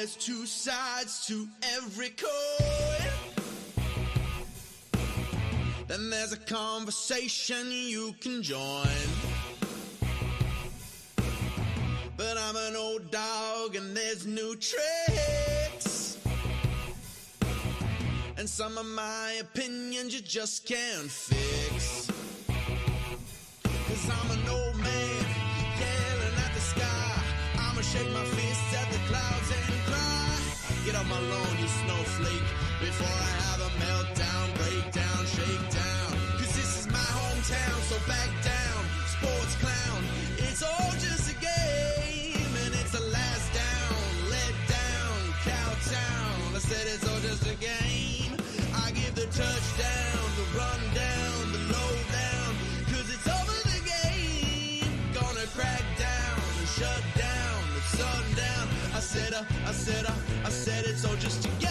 there's two sides to every coin, then there's a conversation you can join. But I'm an old dog and there's new tricks, and some of my opinions you just can't fix. 'Cause I'm an old man yelling at the sky. I'ma shake my fists at the clouds and cry. Get off my lawn, you snowflake, before I have a meltdown, breakdown, shakedown. 'Cause this is my hometown, so back down, sports clown. It's all just a game, and it's the last down, let down, cowtown. I said it's all just a game. I give the touchdown, the rundown, the lowdown. 'Cause it's over the game, gonna crack down and shut down, it's sundown. I said it's all just a game.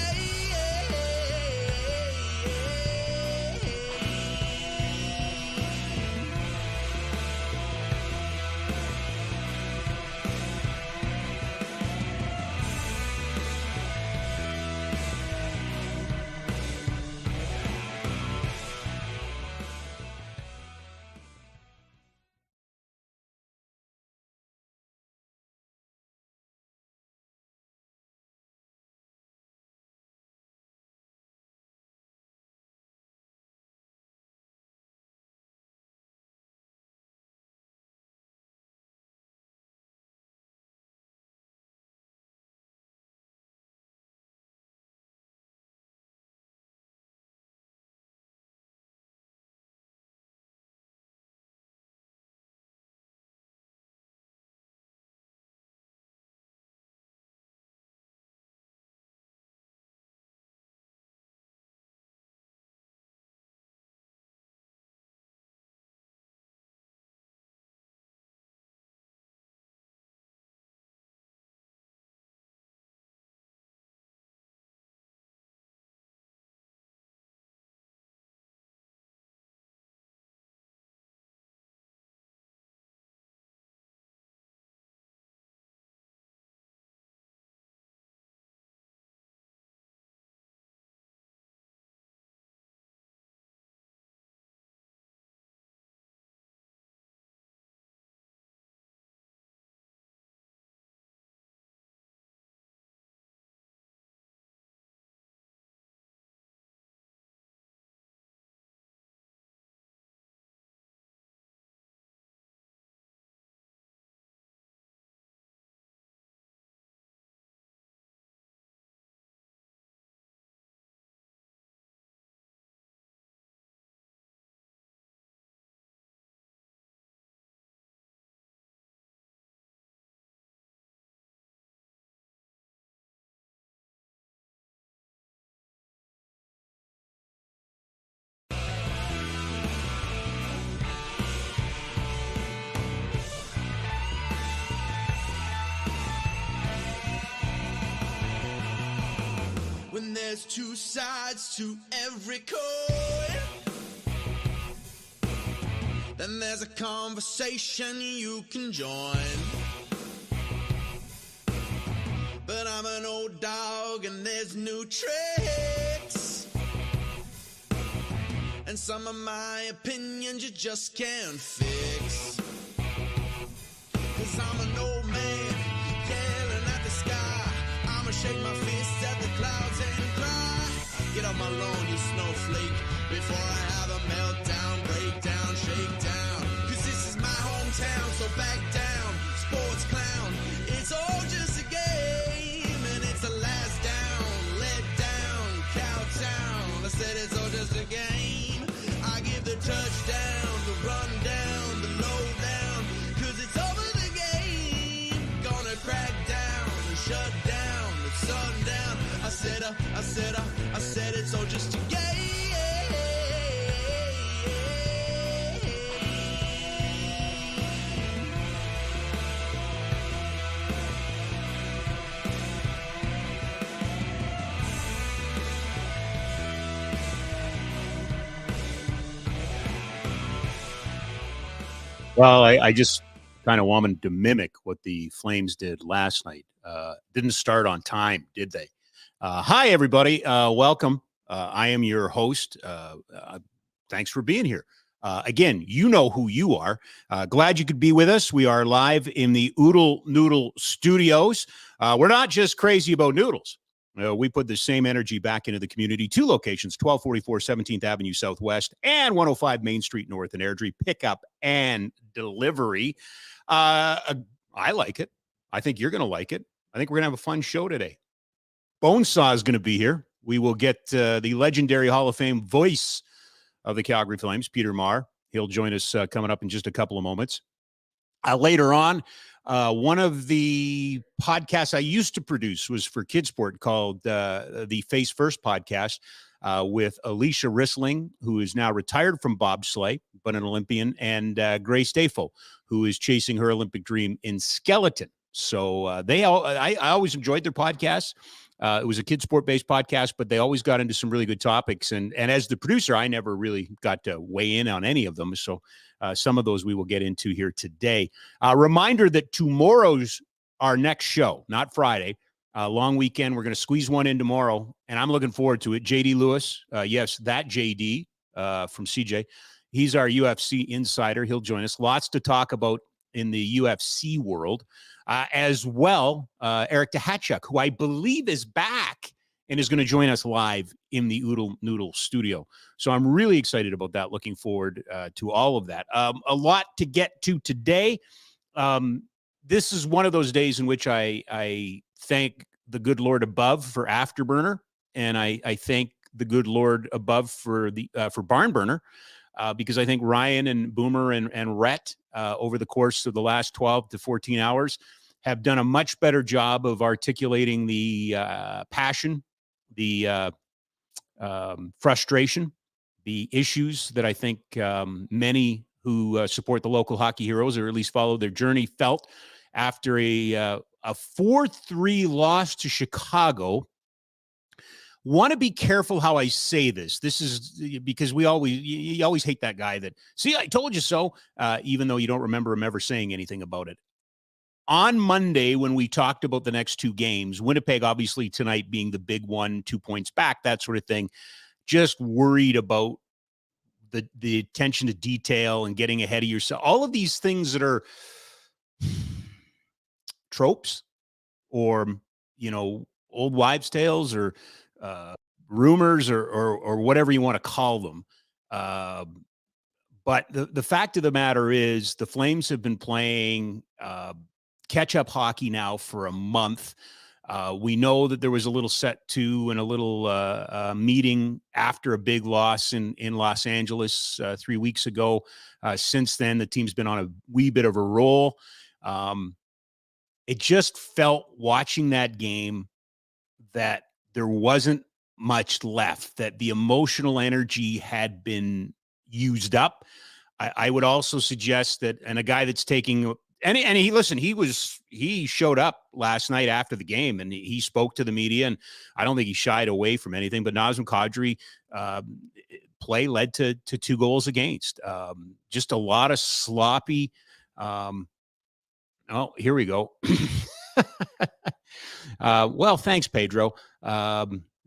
When there's two sides to every coin, then there's a conversation you can join. But I'm an old dog and there's new tricks, and some of my opinions you just can't fix. 'Cause I'm an old man yelling at the sky. I'ma shake my fists at the clouds and cry. Get off my lawn, you snowflake, before I have a meltdown, breakdown, shakedown. 'Cause this is my hometown, so back down, sports clown. It's all just a game, and it's the last down, let down, cowtown. I said it's all just a game. I give the touchdown, the rundown, the lowdown. 'Cause it's over the game, gonna crack down and shut down, it's sundown. I said it's all just a game. Well, I just kind of wanted to mimic what the Flames did last night. Didn't start on time, did they? Hi, everybody. Welcome. I am your host. Thanks for being here. Again, you know who you are. Glad you could be with us. We are live in the Oodle Noodle studios. We're not just crazy about noodles. We put the same energy back into the community. 2 locations, 1244 17th Avenue Southwest and 105 Main Street North in Airdrie. Pickup and delivery. I like it. I think you're going to like it. I think we're going to have a fun show today. Bonesaw is going to be here. We will get the legendary Hall of Fame voice of the Calgary Flames, Peter Maher. He'll join us coming up in just a couple of moments. Later on, one of the podcasts I used to produce was for Kidsport called the Face First podcast with Alysia Rissling, who is now retired from bobsleigh, but an Olympian, and Grace Dafoe, who is chasing her Olympic dream in skeleton. So I always enjoyed their podcasts. It was a Kidsport-based podcast, but they always got into some really good topics. And as the producer, I never really got to weigh in on any of them. So some of those we will get into here today. Reminder that tomorrow's our next show, not Friday. Long weekend. We're going to squeeze one in tomorrow, and I'm looking forward to it. JD Lewis, yes, that JD from CJ. He's our UFC insider. He'll join us. Lots to talk about in the UFC world. As well, Eric Tahachuk, who I believe is back and is going to join us live in the Oodle Noodle studio. So I'm really excited about that. Looking forward to all of that. A lot to get to today. This is one of those days in which I thank the good Lord above for Afterburner, and I thank the good Lord above for Barn Burner. Because I think Ryan and Boomer and Rhett over the course of the last 12 to 14 hours have done a much better job of articulating the passion, the frustration, the issues that I think many who support the local hockey heroes, or at least follow their journey, felt after a 4-3 loss to Chicago. Want to be careful how I say this. This is because you always hate that guy that, see, I told you so, even though you don't remember him ever saying anything about it. On Monday, when we talked about the next 2 games, Winnipeg, obviously tonight being the big one, 2 points back, that sort of thing, just worried about the attention to detail and getting ahead of yourself. All of these things that are tropes or, old wives' tales or rumors or whatever you want to call them. But the fact of the matter is the Flames have been playing catch-up hockey now for a month. We know that there was a little set to and a little meeting after a big loss in Los Angeles 3 weeks ago. Since then, the team's been on a wee bit of a roll. It just felt watching that game that there wasn't much left, that the emotional energy had been used up. I would also suggest that, and a guy that's taking, and he showed up last night after the game and he spoke to the media, and I don't think he shied away from anything, but Nazem Kadri play led to 2 goals against. Just a lot of sloppy, oh, here we go. Well, thanks, Pedro.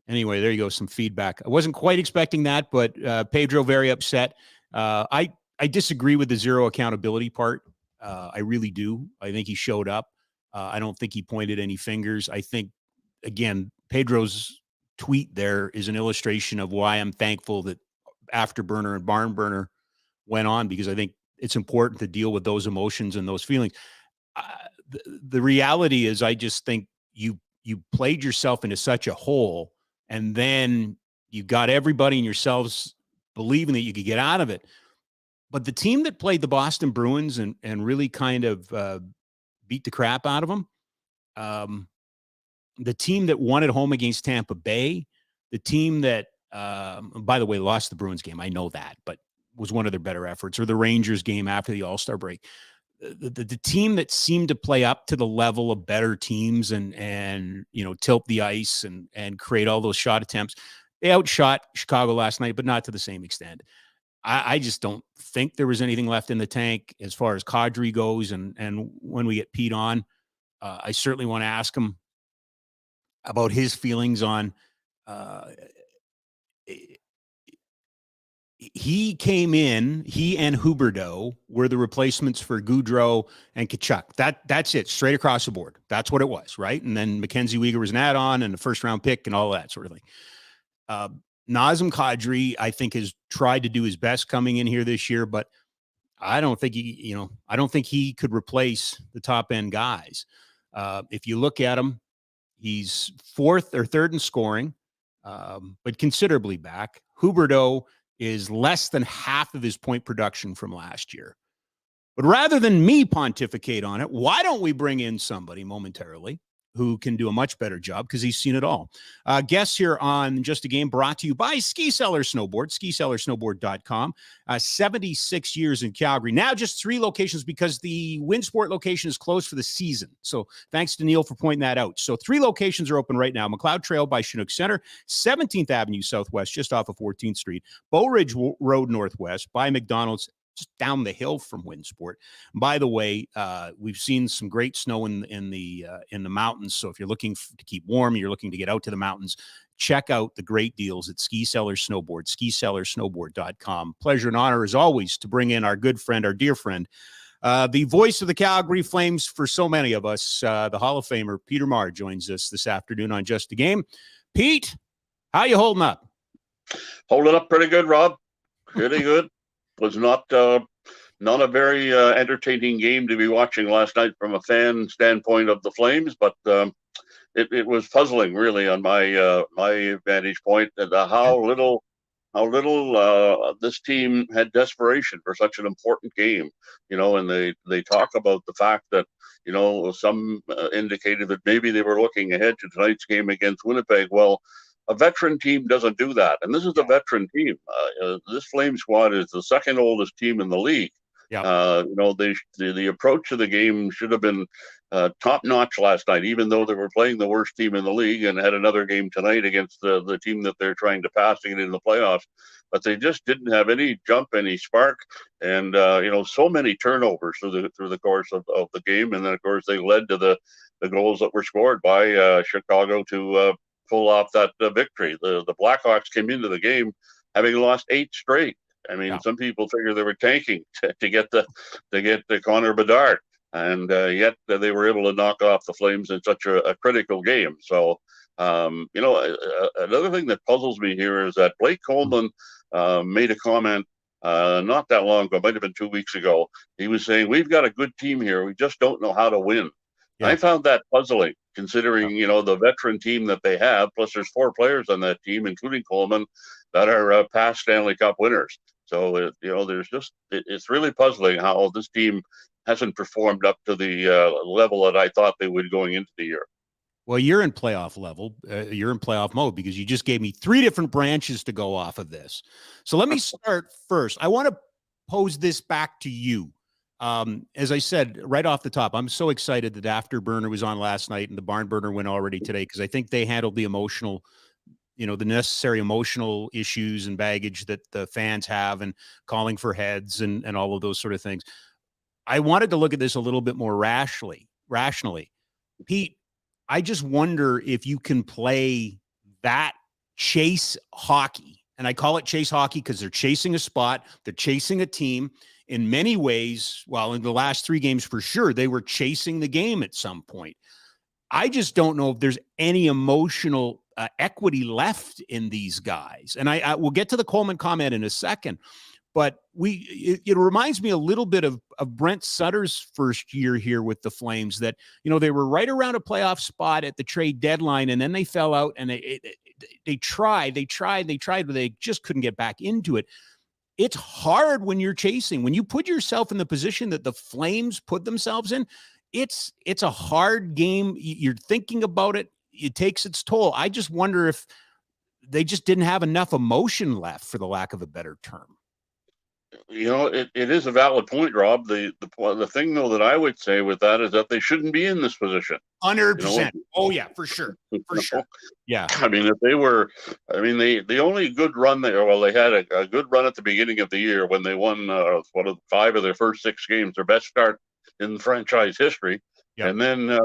Anyway, there you go. Some feedback. I wasn't quite expecting that, but Pedro very upset. I disagree with the zero accountability part. I really do. I think he showed up. I don't think he pointed any fingers. I think, again, Pedro's tweet there is an illustration of why I'm thankful that Afterburner and Barn Burner went on, because I think it's important to deal with those emotions and those feelings. The reality is, I just think you played yourself into such a hole, and then you got everybody and yourselves believing that you could get out of it. But the team that played the Boston Bruins and really kind of beat the crap out of them, the team that won at home against Tampa Bay, the team that, by the way, lost the Bruins game, I know that, but was one of their better efforts, or the Rangers game after the All-Star break. The team that seemed to play up to the level of better teams and tilt the ice and create all those shot attempts, they outshot Chicago last night, but not to the same extent. I just don't think there was anything left in the tank as far as Kadri goes. And when we get Pete on, I certainly want to ask him about his feelings on he came in, he and Huberdeau were the replacements for Gaudreau and Tkachuk. That's it, straight across the board. That's what it was, right? And then Mackenzie Weegar was an add-on and a first-round pick and all that sort of thing. Nazem Kadri, I think, has tried to do his best coming in here this year, but I don't think he could replace the top-end guys. If you look at him, he's fourth or third in scoring, but considerably back. Huberdeau is less than half of his point production from last year. But rather than me pontificate on it, why don't we bring in somebody momentarily who can do a much better job because he's seen it all. Guests here on Just a Game brought to you by Ski Cellar Snowboard, skicellarsnowboard.com. 76 years in Calgary. Now just 3 locations because the Windsport location is closed for the season. So thanks to Neil for pointing that out. So 3 locations are open right now. McLeod Trail by Chinook Center, 17th Avenue Southwest, just off of 14th Street, Bow Ridge Road Northwest by McDonald's, just down the hill from Windsport. By the way, we've seen some great snow in the mountains. So if you're looking to keep warm, you're looking to get out to the mountains, check out the great deals at Ski Cellar Snowboard, skicellarsnowboard.com. Pleasure and honor, as always, to bring in our good friend, our dear friend, the voice of the Calgary Flames for so many of us, the Hall of Famer, Peter Maher, joins us this afternoon on Just a Game. Pete, how you holding up? Holding up pretty good, Rob. Pretty good. Was not a very entertaining game to be watching last night from a fan standpoint of the Flames, but it was puzzling really on my vantage point and how little this team had desperation for such an important game, and they talk about the fact that some indicated that maybe they were looking ahead to tonight's game against Winnipeg. Well, a veteran team doesn't do that, and this is a veteran team. This Flame squad is the second oldest team in the league. Yeah. The approach to the game should have been top notch last night, even though they were playing the worst team in the league and had another game tonight against the team that they're trying to pass to get into the playoffs. But they just didn't have any jump, any spark, and so many turnovers through the course of the game. And then of course they led to the goals that were scored by Chicago to pull off that victory. The Blackhawks came into the game having lost 8 straight. I mean, some people figure they were tanking to get the Connor Bedard, and yet they were able to knock off the Flames in such a critical game. So, another thing that puzzles me here is that Blake Coleman made a comment not that long ago, might have been 2 weeks ago. He was saying, "We've got a good team here. We just don't know how to win." Yeah. I found that puzzling, considering the veteran team that they have. Plus, there's 4 players on that team, including Coleman, that are past Stanley Cup winners. So it's really puzzling how this team hasn't performed up to the level that I thought they would going into the year. Well, you're in playoff level. You're in playoff mode because you just gave me 3 different branches to go off of this. So let me start first. I want to pose this back to you. As I said, right off the top, I'm so excited that Afterburner was on last night and the Barn Burner went already today, because I think they handled the emotional, the necessary emotional issues and baggage that the fans have and calling for heads and all of those sort of things. I wanted to look at this a little bit more rationally. Pete, I just wonder if you can play that chase hockey. And I call it chase hockey because they're chasing a spot. They're chasing a team. In many ways, well, in the last 3 games for sure, they were chasing the game at some point. I just don't know if there's any emotional equity left in these guys. And I will get to the Coleman comment in a second, but it reminds me a little bit of Brent Sutter's first year here with the Flames, that, they were right around a playoff spot at the trade deadline, and then they fell out, and they tried, but they just couldn't get back into it. It's hard when you're chasing, when you put yourself in the position that the Flames put themselves in. It's a hard game. You're thinking about it. It takes its toll. I just wonder if they just didn't have enough emotion left, for the lack of a better term. It is a valid point, Rob. The thing, though, that I would say with that is that they shouldn't be in this position. 100%. Oh yeah, for sure. Sure. Yeah. I mean, if they were, the only good run there, well, they had a good run at the beginning of the year when they won 5 of their first 6 games, their best start in franchise history. Yep. And then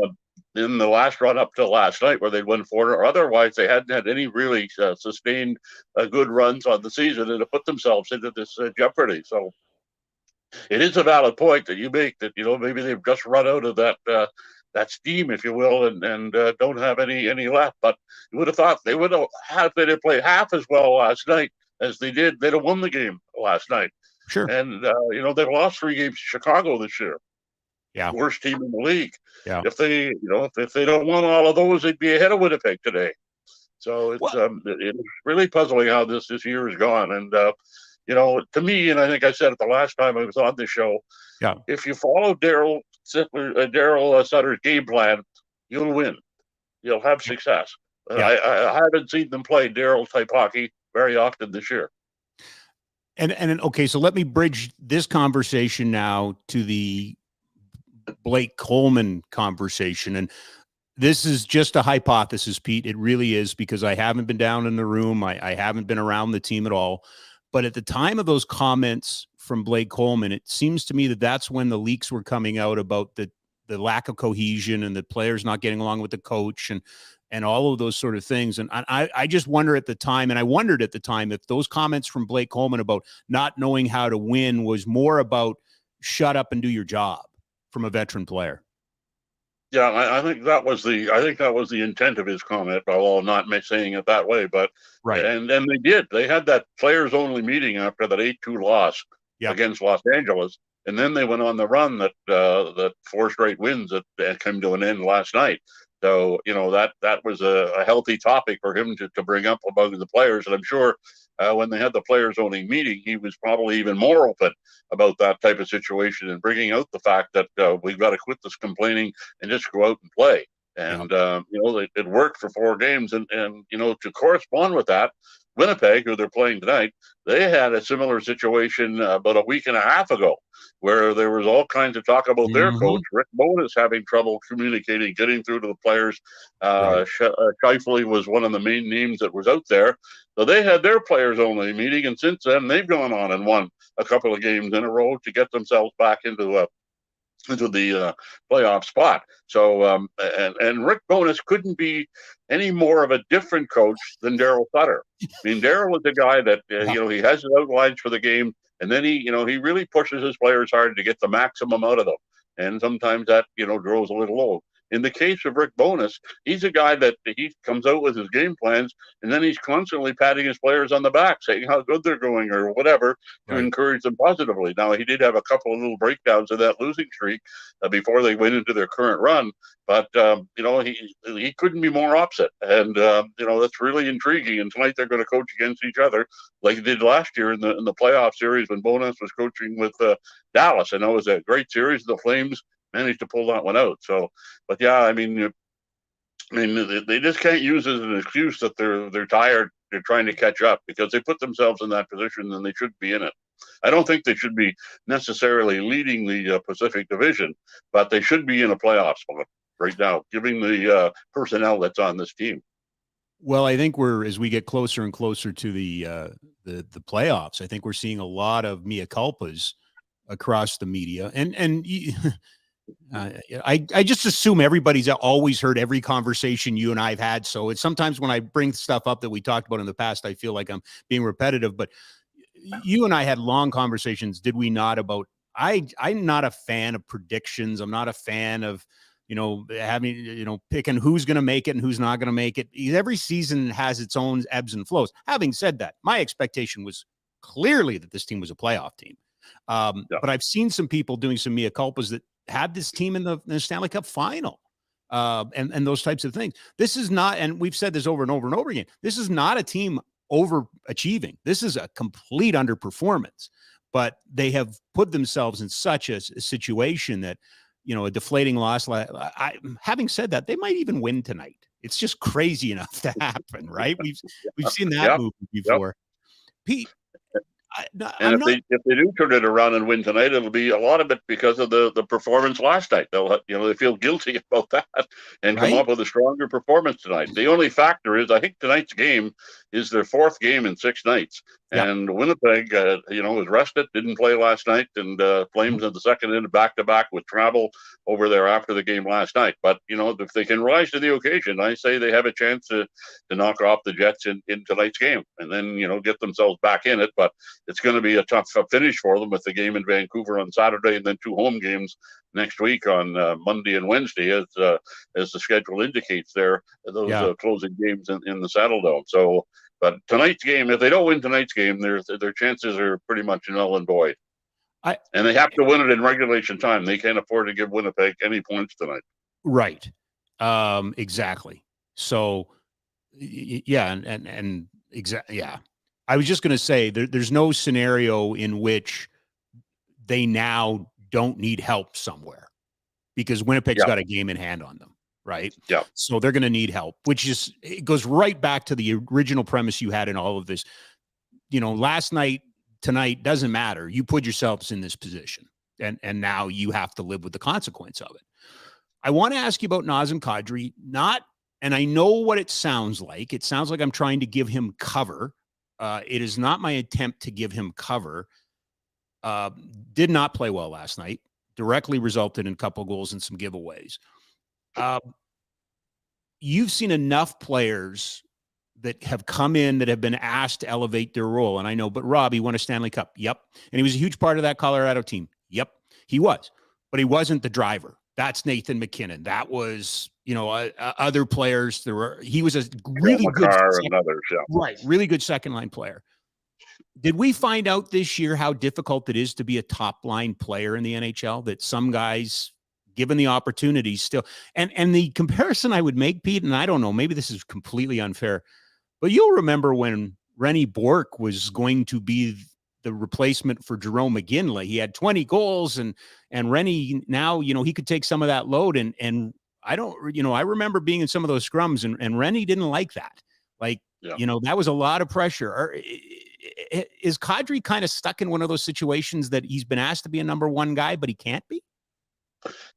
in the last run up to last night where they'd won 4, or otherwise they hadn't had any really sustained good runs on the season and to put themselves into this jeopardy. So it is a valid point that you make that, maybe they've just run out of that steam, if you will, and don't have any left. But you would have thought they would have, they had played half as well last night as they did. They'd have won the game last night. Sure. And, they've lost 3 games to Chicago this year. Yeah. Worst team in the league. Yeah. If they, if they don't win all of those, they'd be ahead of Winnipeg today. So it's really puzzling how this year has gone. And, to me, and I think I said it the last time I was on the show, yeah, if you follow Daryl Sutter's game plan, you'll win. You'll have success. Yeah. I haven't seen them play Daryl type hockey very often this year. And okay, so let me bridge this conversation now to the Blake Coleman conversation. And this is just a hypothesis, Pete. It really is, because I haven't been down in the room. I haven't been around the team at all. But at the time of those comments from Blake Coleman, it seems to me that that's when the leaks were coming out about the lack of cohesion and the players not getting along with the coach and all of those sort of things. And I just wonder at the time, and I wondered at the time, if those comments from Blake Coleman about not knowing how to win was more about shut up and do your job from a veteran player. Yeah, I think that was the intent of his comment, although not saying it that way. But right, and they did. They had that players only meeting after that 8-2 loss against Los Angeles, and then they went on the run that 4 straight wins that came to an end last night. So that was a healthy topic for him to bring up among the players, and I'm sure when they had the players only meeting, he was probably even more open about that type of situation and bringing out the fact that we've got to quit this complaining and just go out and play. And it worked for 4 games, and to correspond with that, Winnipeg, who they're playing tonight, they had a similar situation about a week and a half ago, where there was all kinds of talk about their coach, Rick Bowness, having trouble communicating, getting through to the players. Scheifele was one of the main names that was out there. So they had their players only meeting, and since then they've gone on and won a couple of games in a row to get themselves back into the playoff spot. So and Rick Bowness couldn't be any more of a different coach than Daryl Sutter. I mean, Daryl was the guy that he has his outlines for the game, and then he really pushes his players hard to get the maximum out of them, and sometimes that grows a little low. In the case of Rick Bowness, he's a guy that he comes out with his game plans, and then he's constantly patting his players on the back, saying how good they're going or whatever to encourage them positively. Now, he did have a couple of little breakdowns of that losing streak before they went into their current run, but he couldn't be more opposite, and that's really intriguing. And tonight they're going to coach against each other like they did last year in the playoff series when Bowness was coaching with Dallas. I know it was a great series. The Flames managed to pull that one out. So, but yeah, I mean, they just can't use it as an excuse that they're tired. They're trying to catch up, because they put themselves in that position and they should be in it. I don't think they should be necessarily leading the Pacific Division, but they should be in a playoff spot right now, given the personnel that's on this team. Well, I think as we get closer and closer to the playoffs, I think we're seeing a lot of mea culpas across the media, and I just assume everybody's always heard every conversation you and I've had. So it's sometimes when I bring stuff up that we talked about in the past, I feel like I'm being repetitive, but you and I had long conversations, did we not, about I'm not a fan of predictions. I'm not a fan of, having, picking who's going to make it and who's not going to make it. Every season has its own ebbs and flows. Having said that, my expectation was clearly that this team was a playoff team. But I've seen some people doing some mea culpas that had this team in the Stanley Cup final, and those types of things. This is not, and we've said this over and over and over again, this is not a team overachieving. This is a complete underperformance, but they have put themselves in such a situation that, a deflating loss. Having said that, they might even win tonight. It's just crazy enough to happen, right? We've seen that movie before. Pete, if they do turn it around and win tonight, it'll be a lot of it because of the performance last night. They feel guilty about that and come up with a stronger performance tonight. The only factor is, I think tonight's game is their fourth game in 6 nights. Yep. And Winnipeg, was rested, didn't play last night, and Flames in the second inning back-to-back with travel over there after the game last night. But, if they can rise to the occasion, I say they have a chance to knock off the Jets in tonight's game and then, get themselves back in it. But it's going to be a tough finish for them with the game in Vancouver on Saturday and then 2 home games next week on Monday and Wednesday, as the schedule indicates there, those closing games in the Saddle Dome. So, but tonight's game, if they don't win tonight's game, their chances are pretty much null and void. And they have to win it in regulation time. They can't afford to give Winnipeg any points tonight. Right. Exactly. So, yeah, and exactly, yeah. I was just going to say there's no scenario in which they now don't need help somewhere, because Winnipeg's got a game in hand on them, right? Yeah. So they're going to need help, it goes right back to the original premise you had in all of this. Last night, tonight, doesn't matter. You put yourselves in this position, and now you have to live with the consequence of it. I want to ask you about Nazem Kadri, and I know what it sounds like. It sounds like I'm trying to give him cover. It is not my attempt to give him cover. Did not play well last night. Directly resulted in a couple goals and some giveaways. You've seen enough players that have come in that have been asked to elevate their role. And I know, but Rob, he won a Stanley Cup. Yep. And he was a huge part of that Colorado team. Yep. He was, but he wasn't the driver. That's Nathan McKinnon. That was, other players. He was a really good, really good second line player. Did we find out this year how difficult it is to be a top line player in the NHL? That some guys, given the opportunity, still, and the comparison I would make, Pete, and I don't know, maybe this is completely unfair, but you'll remember when Rennie Bourque was going to be the replacement for Jerome McGinley. He had 20 goals, and Rennie now, he could take some of that load. And I don't, I remember being in some of those scrums, and Rennie didn't like that. That was a lot of pressure. Is Kadri kind of stuck in one of those situations that he's been asked to be a number one guy, but he can't be?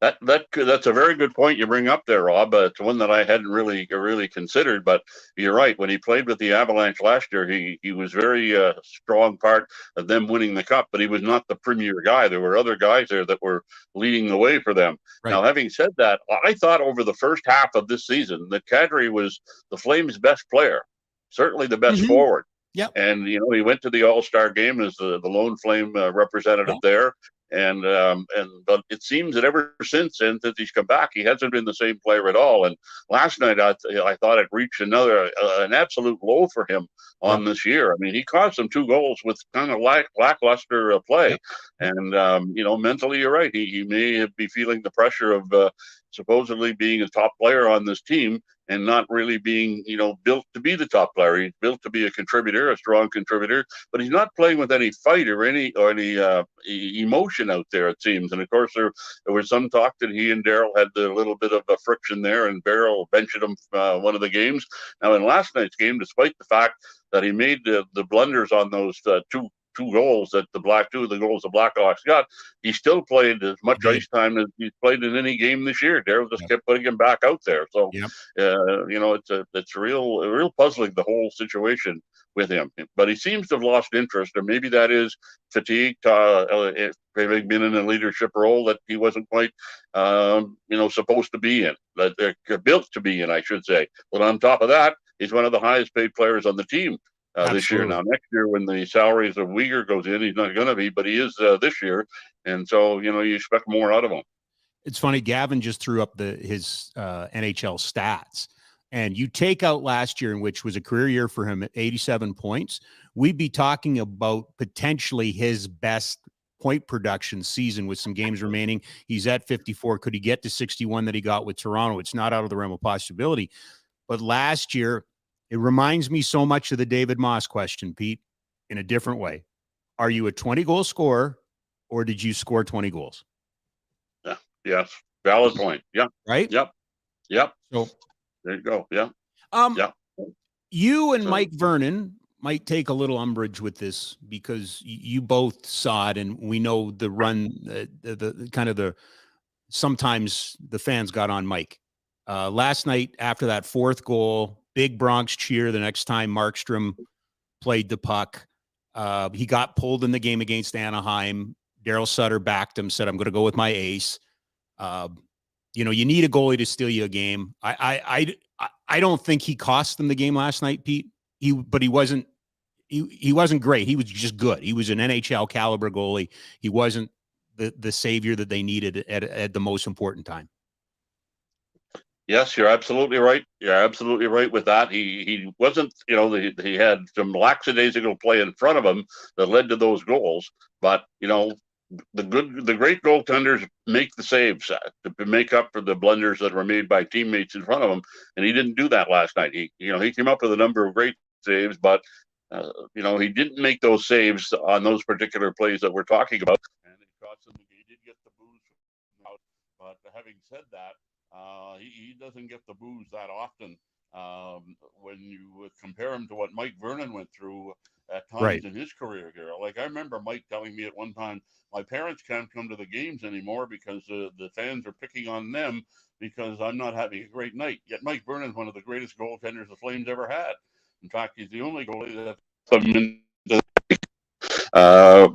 That's a very good point you bring up there, Rob. It's one that I hadn't really considered, but you're right. When he played with the Avalanche last year, he was very strong part of them winning the cup, but he was not the premier guy. There were other guys there that were leading the way for them. Right. Now, having said that, I thought over the first half of this season that Kadri was the Flames' best player, certainly the best forward. Yeah, and he went to the All-Star game as the lone Flame representative there. But it seems that ever since then that he's come back, he hasn't been the same player at all. And last night, I thought it reached an absolute low for him on this year. I mean, he caused them 2 goals with kind of lackluster play. And, mentally, you're right. He may be feeling the pressure of supposedly being a top player on this team and not really being, built to be the top player. He's built to be a contributor, a strong contributor, but he's not playing with any fight or any emotion out there, it seems. And of course, there was some talk that he and Darryl had a little bit of a friction there, and Darryl benched him one of the games. Now, in last night's game, despite the fact that he made the blunders on those two goals that the goals the Blackhawks got, he still played as much ice time as he's played in any game this year. Darryl just kept putting him back out there. So, it's real puzzling, the whole situation with him. But he seems to have lost interest, or maybe that is fatigue, having been in a leadership role that he wasn't quite, supposed to be in, that they're built to be in, I should say. But on top of that, he's one of the highest paid players on the team. This year. Now, next year, when the salaries of Uyghur goes in, he's not going to be, but he is this year. And so, you expect more out of him. It's funny. Gavin just threw up his NHL stats, and you take out last year, in which was a career year for him at 87 points. We'd be talking about potentially his best point production season with some games remaining. He's at 54. Could he get to 61 that he got with Toronto? It's not out of the realm of possibility. But last year, it reminds me so much of the David Moss question, Pete, in a different way. Are you a 20-goal scorer, or did you score 20 goals? Yeah. Yes. Valid point. Yeah. Right? Yep. So there you go. Yeah. You and Mike Vernon might take a little umbrage with this, because you both saw it, and we know the run, sometimes the fans got on Mike. Last night, after that 4th goal, big Bronx cheer the next time Markstrom played the puck. He got pulled in the game against Anaheim. Daryl Sutter backed him, said, I'm going to go with my ace. You need a goalie to steal you a game. I don't think he cost them the game last night, Pete. But he wasn't great. He was just good. He was an NHL caliber goalie. He wasn't the savior that they needed at the most important time. Yes, you're absolutely right. You're absolutely right with that. He wasn't, he had some lackadaisical play in front of him that led to those goals. But, the great goaltenders make the saves to make up for the blunders that were made by teammates in front of him. And he didn't do that last night. He came up with a number of great saves, but, he didn't make those saves on those particular plays that we're talking about. And it cost him, he did get the booze out. But having said that, he doesn't get the booze that often when you compare him to what Mike Vernon went through at times in his career here. Like, I remember Mike telling me at one time, my parents can't come to the games anymore because the fans are picking on them because I'm not having a great night. Yet Mike Vernon's one of the greatest goaltenders the Flames ever had. In fact, he's the only goalie that put him in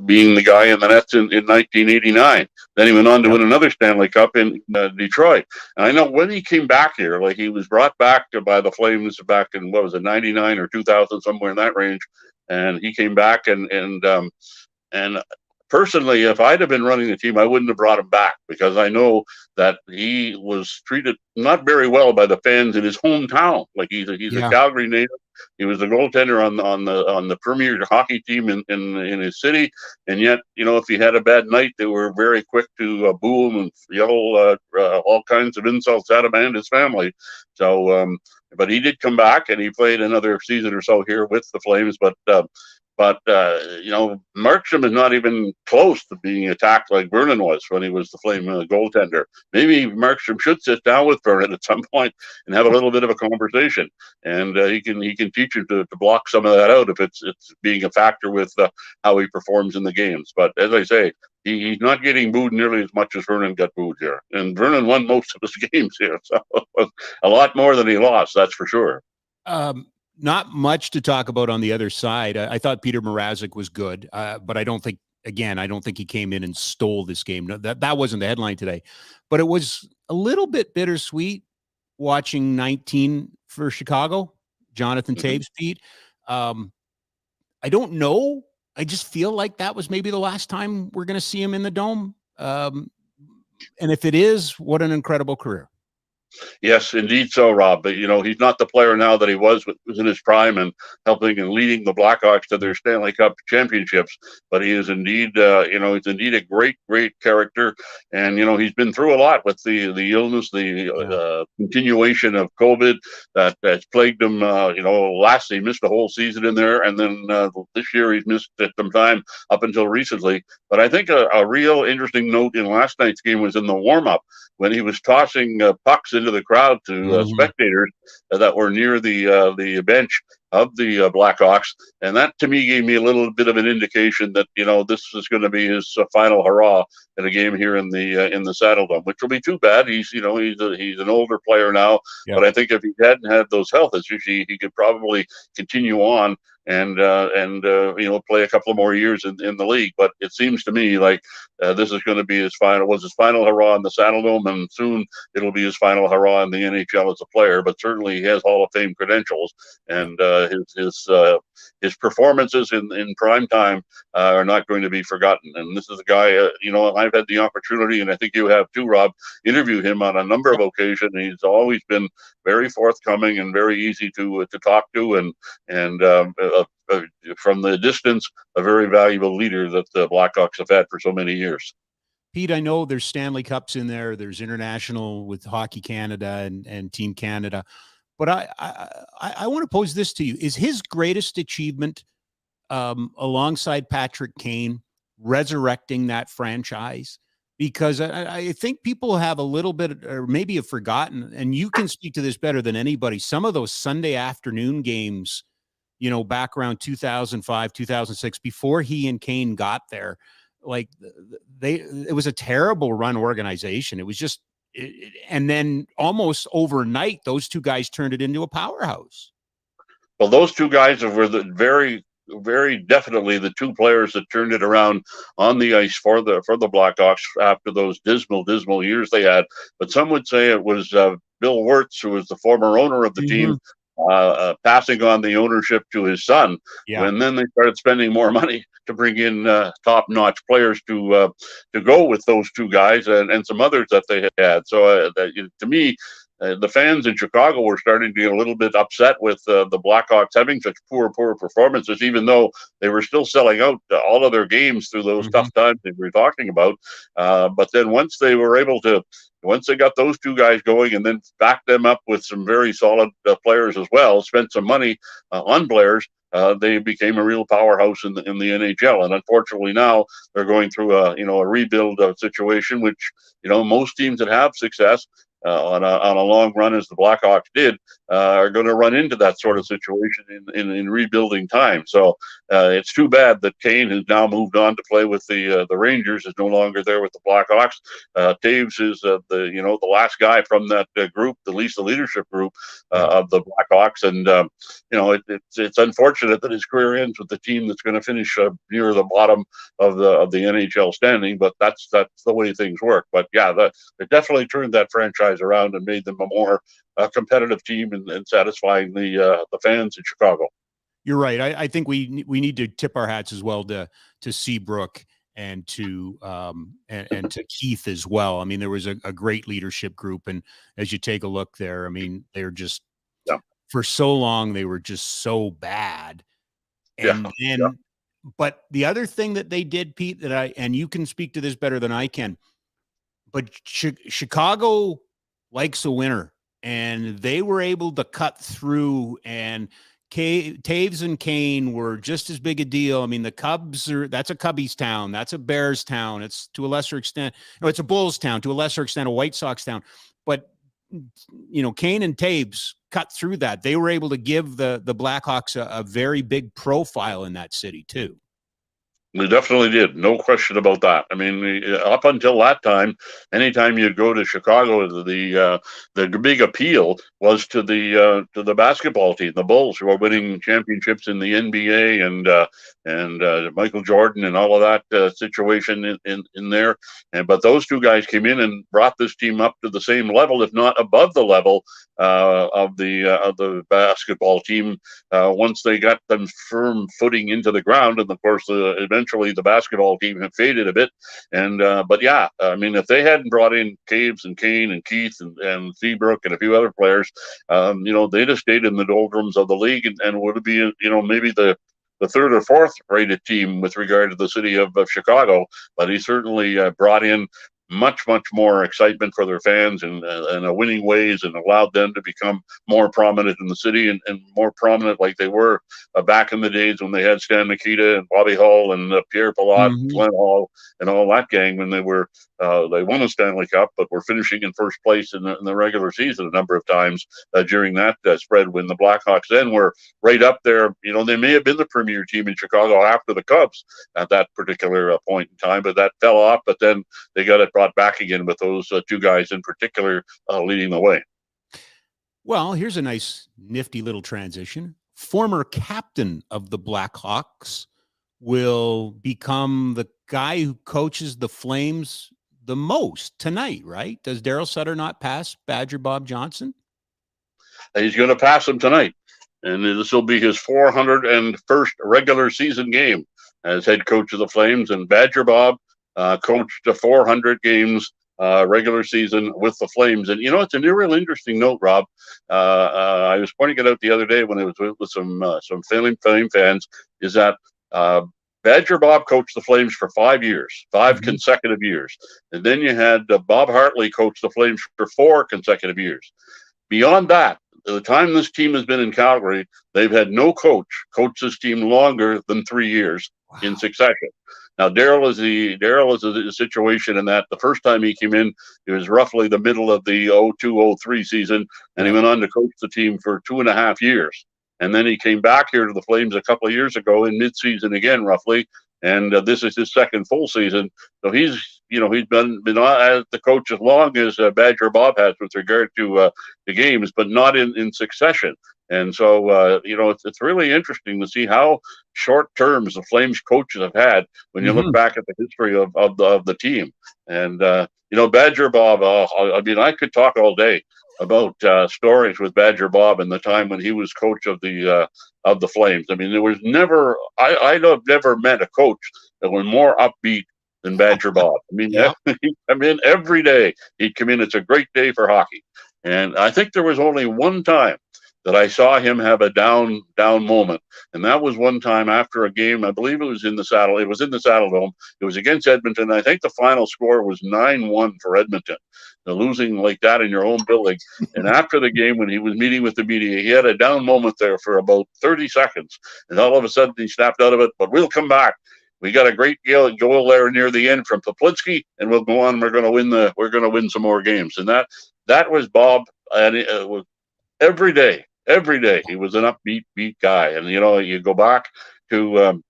being the guy in the nets in 1989. Then he went on to win another Stanley Cup in Detroit. And I know when he came back here, like, he was brought back by the Flames back in, 99 or 2000, somewhere in that range. And he came back and personally, if I'd have been running the team, I wouldn't have brought him back because I know that he was treated not very well by the fans in his hometown. Like, he's a Calgary native. He was the goaltender on the premier hockey team in his city, and yet, if he had a bad night, they were very quick to boo him and yell all kinds of insults at him and his family. So, but he did come back and he played another season or so here with the Flames, but Markstrom is not even close to being attacked like Vernon was when he was the Flame goaltender. Maybe Markstrom should sit down with Vernon at some point and have a little bit of a conversation, and he can teach him to block some of that out if it's being a factor with how he performs in the games. But as I say, he's not getting booed nearly as much as Vernon got booed here, and Vernon won most of his games here, so a lot more than he lost, that's for sure. Not much to talk about on the other side. I thought Peter Mrazek was good, but I don't think he came in and stole this game. No, that wasn't the headline today, but it was a little bit bittersweet watching 19 for Chicago, Jonathan Toews, Pete. I don't know. I just feel like that was maybe the last time we're going to see him in the Dome. And if it is, what an incredible career. Yes, indeed so, Rob. But, he's not the player now that he was in his prime and helping and leading the Blackhawks to their Stanley Cup championships. But he is indeed, he's indeed a great, great character. And, he's been through a lot with the illness, the continuation of COVID that's plagued him. Last he missed a whole season in there. And then this year he's missed some time up until recently. But I think a real interesting note in last night's game was in the warm-up when he was tossing pucks into the crowd to spectators that were near the bench of the Blackhawks, and that to me gave me a little bit of an indication that this is going to be his final hurrah in a game here in the Saddle Dome, which will be too bad. He's an older player now, but I think if he hadn't had those health issues, he could probably continue on and play a couple of more years in the league. But it seems to me like this is going to be his final hurrah in the Saddle Dome, and soon it'll be his final hurrah in the NHL as a player. But certainly he has Hall of Fame credentials, and his performances in prime time are not going to be forgotten. And this is a guy, I've had the opportunity, and I think you have too, Rob, interview him on a number of occasions. He's always been very forthcoming and very easy to talk to, and from the distance, a very valuable leader that the Blackhawks have had for so many years. Pete, I know there's Stanley Cups in there. There's international with Hockey Canada and Team Canada. But I want to pose this to you. Is his greatest achievement alongside Patrick Kane resurrecting that franchise? Because I think people have a little bit, or maybe have forgotten, and you can speak to this better than anybody, some of those Sunday afternoon games, back around 2005, 2006, before he and Kane got there, like it was a terrible run organization. It was just And then almost overnight, those two guys turned it into a powerhouse. Well, those two guys were the very definitely the two players that turned it around on the ice for the Blackhawks after those dismal years they had. But some would say it was Bill Wirtz, who was the former owner of the team, passing on the ownership to his son. Yeah. When then they started spending more money to bring in top-notch players to go with those two guys and some others that they had. So to me, the fans in Chicago were starting to get a little bit upset with the Blackhawks having such poor performances, even though they were still selling out all of their games through those tough times that we were talking about. But then once they got those two guys going and then backed them up with some very solid players as well, spent some money on players, they became a real powerhouse in the NHL. And unfortunately now they're going through a rebuild situation, which, most teams that have success on a long run, as the Blackhawks did, are going to run into that sort of situation in rebuilding time. So it's too bad that Kane has now moved on to play with the Rangers, is no longer there with the Blackhawks. Toews is the last guy from that group, at least the leadership group of the Blackhawks, and it's unfortunate that his career ends with the team that's going to finish near the bottom of the NHL standing. But that's the way things work. But yeah, it definitely turned that franchise around and made them a more competitive team and satisfying the fans in Chicago. You're right. I think we need to tip our hats as well to Seabrook and to and to Keith as well. I mean, there was a great leadership group, and as you take a look there, I mean, they're just for so long they were just so bad, and but the other thing that they did, Pete, and you can speak to this better than I can, but Chicago likes a winner, and they were able to cut through, and Toews and Kane were just as big a deal. I mean, the Cubs that's a Cubbies town. That's a Bears town. It's to a lesser extent, it's a Bulls town, to a lesser extent, a White Sox town. But, Kane and Toews cut through that. They were able to give the Blackhawks a very big profile in that city too. They definitely did. No question about that. I mean, up until that time, anytime you'd go to Chicago, the big appeal was to the basketball team, the Bulls, who were winning championships in the NBA and Michael Jordan and all of that situation in there. But those two guys came in and brought this team up to the same level, if not above the level of the basketball team once they got them firm footing into the ground. And of course, eventually the basketball team had faded a bit. And but yeah, I mean, if they hadn't brought in Toews and Kane and Keith and Seabrook and a few other players, they'd have stayed in the doldrums of the league and would be maybe the third or fourth rated team with regard to the city of Chicago. But he certainly brought in much more excitement for their fans and winning ways, and allowed them to become more prominent in the city and more prominent like they were back in the days when they had Stan Mikita and Bobby Hull and Pierre Pilote, Glenn Hall, and all that gang when they won a Stanley Cup, but were finishing in first place in the regular season a number of times during that spread, when the Blackhawks then were right up there. They may have been the premier team in Chicago after the Cubs at that particular point in time, but that fell off. But then they got it brought back again with those two guys in particular leading the way. Well, here's a nice, nifty little transition. Former captain of the Blackhawks will become the guy who coaches the Flames the most tonight, right? Does Daryl Sutter not pass Badger Bob Johnson? He's going to pass him tonight, and this will be his 401st regular season game as head coach of the Flames. And Badger Bob coached 400 games regular season with the Flames. And it's a real interesting note, Rob. I was pointing it out the other day when I was with some Flame fans, is that Badger Bob coached the Flames for 5 years, consecutive years. And then you had Bob Hartley coach the Flames for 4 consecutive years. Beyond that, the time this team has been in Calgary, they've had no coach this team longer than 3 years in succession. Now, Daryl is a situation in that the first time he came in, it was roughly the middle of the 02-03 season, and he went on to coach the team for 2.5 years. And then he came back here to the Flames a couple of years ago in midseason again, roughly, and this is his second full season. So he's he's been as the coach as long as Badger Bob has with regard to the games, but not in succession. And so, it's really interesting to see how short terms the Flames coaches have had when you look back at the history of the team. And, Badger Bob, I could talk all day about stories with Badger Bob and the time when he was coach of the Flames. I mean, there was never, I've never met a coach that was more upbeat than Badger Bob. I mean, he'd come in every day. He'd come in. It's a great day for hockey. And I think there was only one time that I saw him have a down moment. And that was one time after a game. I believe it was in the Saddle. It was in the Saddle Dome. It was against Edmonton. I think the final score was 9-1 for Edmonton. Now, losing like that in your own building. And after the game, when he was meeting with the media, he had a down moment there for about 30 seconds. And all of a sudden, he snapped out of it. But we'll come back. We got a great goal there near the end from Poplitsky, and we'll go on. We're going to win some more games. And that was Bob. And it was every day he was an upbeat guy. And you go back to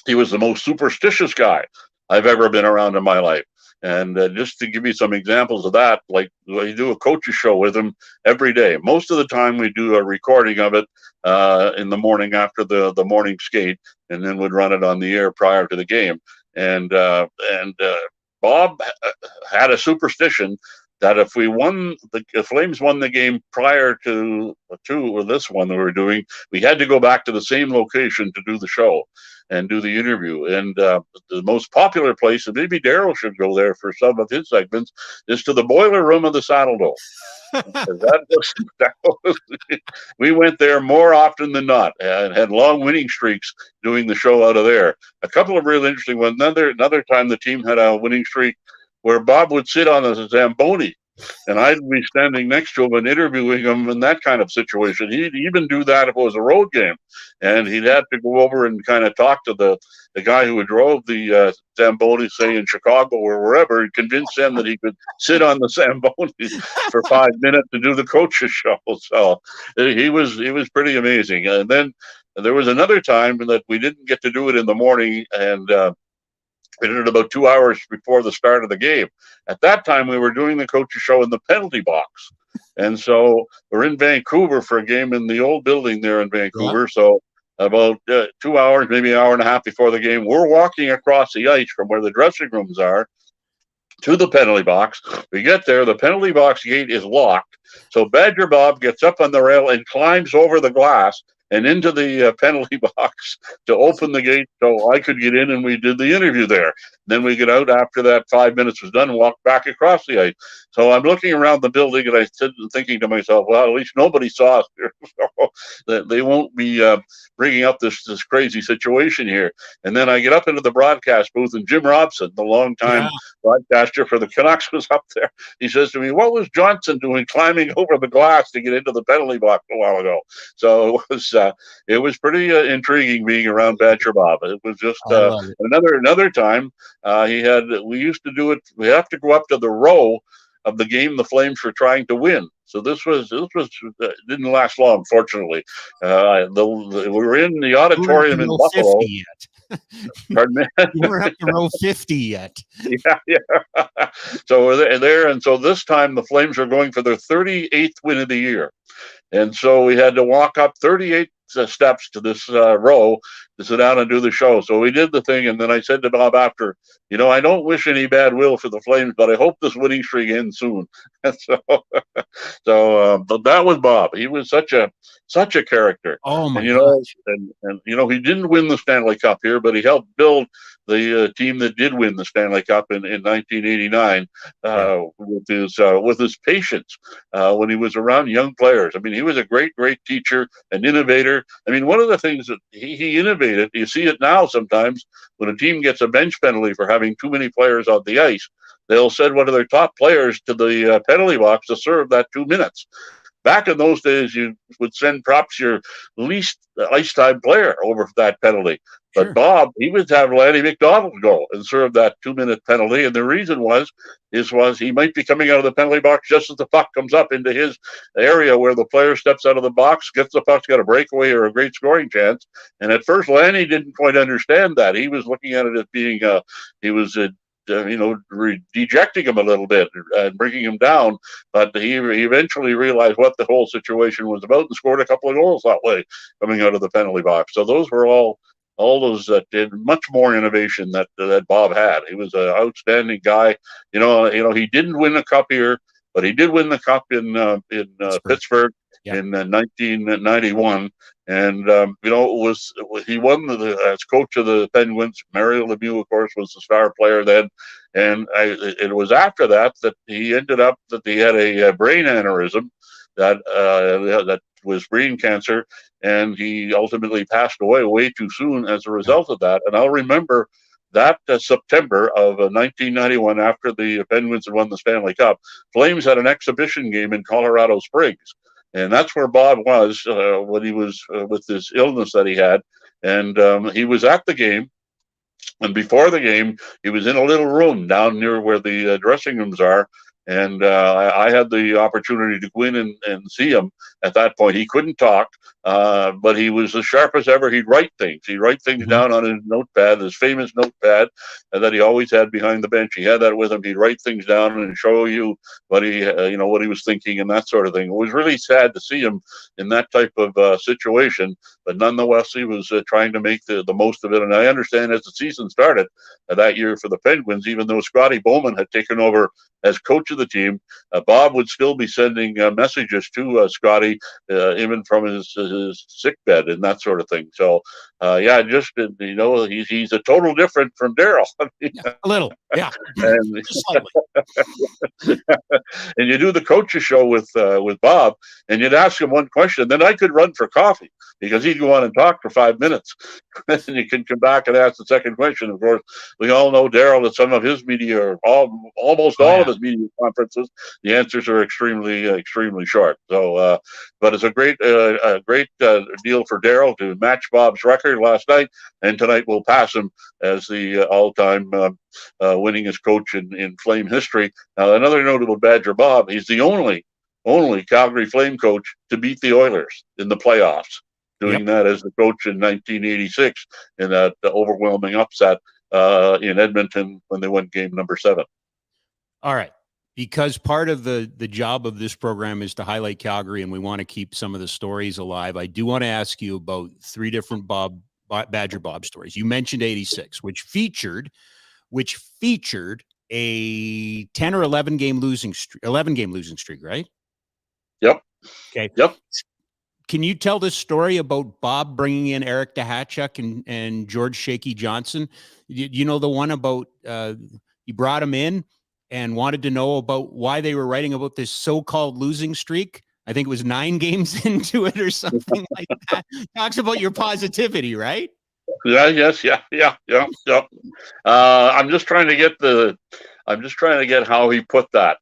he was the most superstitious guy I've ever been around in my life. And just to give you some examples of that, like we do a coach's show with him every day. Most of the time we do a recording of it in the morning after the morning skate, and then would run it on the air prior to the game. And Bob had a superstition that if Flames won the game prior to this one that we were doing, we had to go back to the same location to do the show and do the interview. And the most popular place, and maybe Daryl should go there for some of his segments, is to the boiler room of the Saddle Dome. We went there more often than not and had long winning streaks doing the show out of there. A couple of real interesting ones. Another time the team had a winning streak where Bob would sit on a Zamboni and I'd be standing next to him and interviewing him in that kind of situation. He'd even do that if it was a road game, and he'd have to go over and kind of talk to the guy who drove the Zamboni, say in Chicago or wherever, and convince him that he could sit on the Zamboni for 5 minutes to do the coach's show. So he was pretty amazing. And then there was another time that we didn't get to do it in the morning, and we did it about 2 hours before the start of the game. At that time, we were doing the coach's show in the penalty box. And so we're in Vancouver for a game in the old building there in Vancouver. Yeah. So about 2 hours, maybe an hour and a half before the game, we're walking across the ice from where the dressing rooms are to the penalty box. We get there, the penalty box gate is locked. So Badger Bob gets up on the rail and climbs over the glass and into the penalty box to open the gate so I could get in, and we did the interview there. Then we get out after that 5 minutes was done and walk back across the ice. So I'm looking around the building, and I said, thinking to myself, well, at least nobody saw us here. So they won't be bringing up this crazy situation here. And then I get up into the broadcast booth, and Jim Robson, the longtime broadcaster for the Canucks, was up there. He says to me, what was Johnson doing climbing over the glass to get into the penalty box a while ago? So it was pretty intriguing being around Badger Bob. It was just another time we used to do it. We have to go up to the row of the game the Flames were trying to win. So this was didn't last long, fortunately. We were in the auditorium in Buffalo. Pardon me? You weren't up to row 50 yet. Yeah. So we're there, and so this time the Flames were going for their 38th win of the year. And so we had to walk up 38 steps to this row to sit down and do the show. So we did the thing, and then I said to Bob after, I don't wish any bad will for the Flames, but I hope this winning streak ends soon. And but that was Bob. He was such a character. Oh my gosh. And he didn't win the Stanley Cup here, but he helped build the team that did win the Stanley Cup in 1989 with his patience when he was around young players. I mean, he was a great teacher, an innovator. I mean, one of the things that he innovated, you see it now sometimes when a team gets a bench penalty for having too many players on the ice, they'll send one of their top players to the penalty box to serve that 2 minutes. Back in those days, you would send perhaps your least ice time player over for that penalty. But sure. Bob, he would have Lanny McDonald go and serve that 2 minute penalty. And the reason was he might be coming out of the penalty box just as the puck comes up into his area where the player steps out of the box, gets the puck, got a breakaway or a great scoring chance. And at first, Lanny didn't quite understand that. He was looking at it as being, he was dejecting him a little bit and bringing him down. But he eventually realized what the whole situation was about and scored a couple of goals that way coming out of the penalty box. So those were all those that did much more innovation that Bob had. He was an outstanding guy. He didn't win a cup here, but he did win the cup in Pittsburgh. Yep. In 1991, and he won as coach of the Penguins. Mario Lemieux, of course, was the star player then, and it was after that he ended up that he had a brain aneurysm that was brain cancer, and he ultimately passed away way too soon as a result of that. And I'll remember that September of 1991, after the Penguins had won the Stanley Cup, Flames had an exhibition game in Colorado Springs. And that's where Bob was when he was with this illness that he had. And he was at the game. And before the game, he was in a little room down near where the dressing rooms are. And I had the opportunity to go in and see him at that point. He couldn't talk, but he was as sharp as ever. He'd write things. He'd write things down on his notepad, his famous notepad that he always had behind the bench. He had that with him. He'd write things down and show you what he was thinking and that sort of thing. It was really sad to see him in that type of situation, but nonetheless, he was trying to make the most of it. And I understand as the season started that year for the Penguins, even though Scotty Bowman had taken over as coach of the team, Bob would still be sending messages to Scotty, even from his sick bed and that sort of thing. So, he's a total different from Daryl. A little, yeah. And, and you do the coaches show with Bob, and you'd ask him one question, then I could run for coffee because he'd go on and talk for 5 minutes, and you can come back and ask the second question. Of course, we all know Daryl at some of his media, almost all of his media conferences, the answers are extremely short. So, but it's a great deal for Daryl to match Bob's record last night, and tonight we'll pass him as the all-time winningest coach in Flame history. Now, another notable Badger Bob, he's the only Calgary Flame coach to beat the Oilers in the playoffs, doing that as the coach in 1986 in that overwhelming upset in Edmonton when they won game number 7. All right. Because part of the job of this program is to highlight Calgary, and we want to keep some of the stories alive, I do want to ask you about 3 different Badger Bob stories. You mentioned 86, which featured a 10 or 11 game losing streak, right? Yep. Okay. Yep. Can you tell this story about Bob bringing in Eric Dahachuk and George Shaky Johnson? You know the one about he brought him in and wanted to know about why they were writing about this so-called losing streak. I think it was 9 games into it or something like that. Talks about your positivity, right? Yeah. I'm just trying to get how he put that.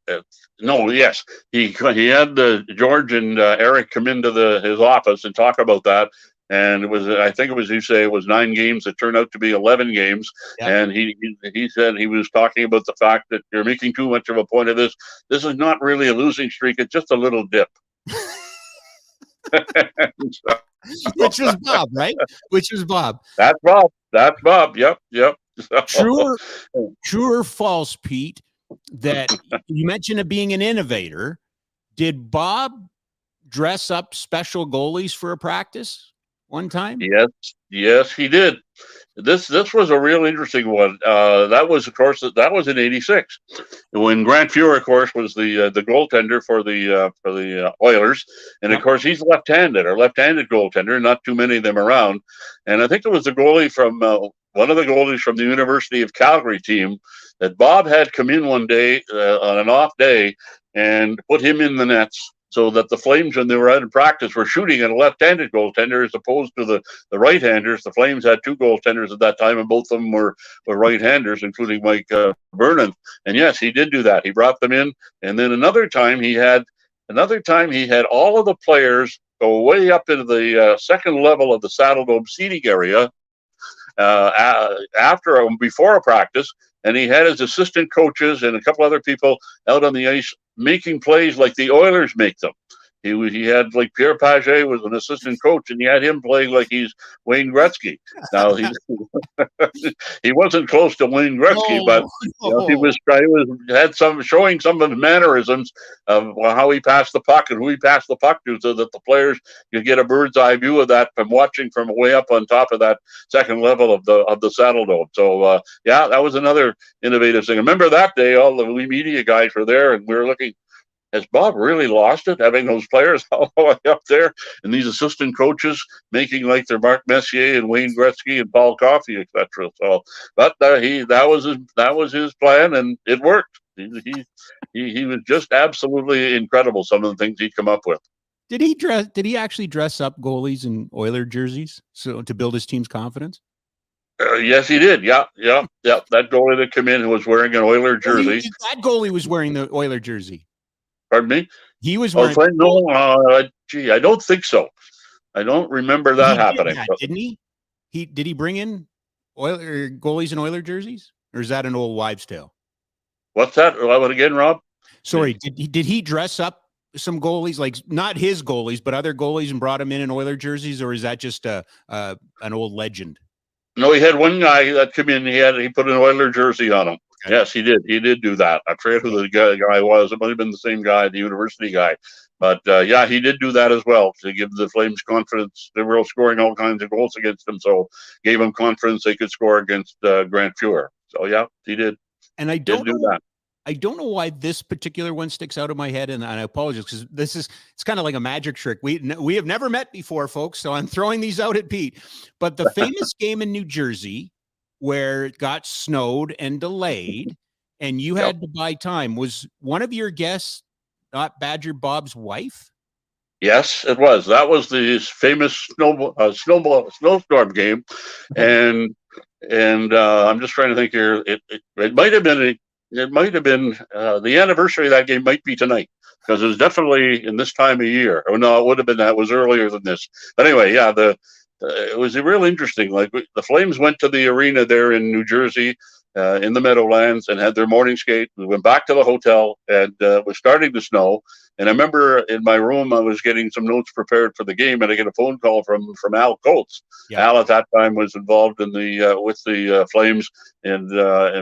He had George and Eric come into his office and talk about that. And I think it was, you say it was 9 games that turned out to be 11 games. Yep. And he said he was talking about the fact that you're making too much of a point of this. This is not really a losing streak. It's just a little dip. Which was Bob, right? Which was Bob. That's Bob. Yep. True or false, Pete, that you mentioned being an innovator. Did Bob dress up special goalies for a practice one time? Yes, he did. This was a real interesting one. That was in '86 when Grant Fuhr, of course, was the goaltender for the Oilers, and of course he's left-handed goaltender. Not too many of them around, and I think it was the goalie from one of the goalies from the University of Calgary team that Bob had come in one day on an off day and put him in the nets, so that the Flames, when they were out in practice, were shooting at a left-handed goaltender as opposed to the right-handers. The Flames had 2 goaltenders at that time, and both of them were right-handers, including Mike Vernon. And yes, he did do that. He brought them in, and then another time he had all of the players go way up into the second level of the Saddle Dome seating area before a practice, and he had his assistant coaches and a couple other people out on the ice making plays like the Oilers make them. He had, like, Pierre Pagé was an assistant coach, and he had him playing like he's Wayne Gretzky. Now he wasn't close to Wayne Gretzky, but he was had some showing some of his mannerisms of how he passed the puck and who he passed the puck to, so that the players could get a bird's eye view of that from watching from way up on top of that second level of the Saddle Dome. So that was another innovative thing. I remember that day, all the media guys were there, and we were looking. Has Bob really lost it, having those players all the way up there and these assistant coaches making like they're Mark Messier and Wayne Gretzky and Paul Coffey, etc. So, but that was his plan, and it worked. He was just absolutely incredible. Some of the things he'd come up with. Did he actually dress up goalies in Oiler jerseys to build his team's confidence? Yes, he did. Yeah. That goalie that came in was wearing an Oiler jersey. That goalie was wearing the Oiler jersey. Pardon me? He was wearing. I don't think so. I don't remember that happening. Didn't he? Did he bring in goalies in Oiler jerseys, or is that an old wives' tale? What's that? What again, Rob? Sorry, did he dress up some goalies, like not his goalies, but other goalies, and brought them in Oiler jerseys, or is that just an old legend? No, he had one guy that came in. He put an Oiler jersey on him. Okay. Yes, he did. He did do that. I forget who the guy was. It might have been the same guy, the university guy. But he did do that as well to give the Flames confidence. They were scoring all kinds of goals against them, so gave them confidence they could score against Grant Fuhr. So he did. And I don't know why this particular one sticks out of my head, and I apologize because it's kind of like a magic trick. We have never met before, folks, so I'm throwing these out at Pete. But the famous game in New Jersey where it got snowed and delayed, and you had to buy time. Was one of your guests not Badger Bob's wife? Yes, it was. That was the famous snowstorm game, and I'm just trying to think here. It might have been the anniversary of that game might be tonight, because it was definitely in this time of year. Oh no, it would have been that was earlier than this. But anyway, it was real interesting. Like, the Flames went to the arena there in New Jersey, in the Meadowlands, and had their morning skate. We went back to the hotel, and it was starting to snow. And I remember in my room, I was getting some notes prepared for the game, and I get a phone call from Al Coates. Yeah. Al at that time was involved in with the Flames and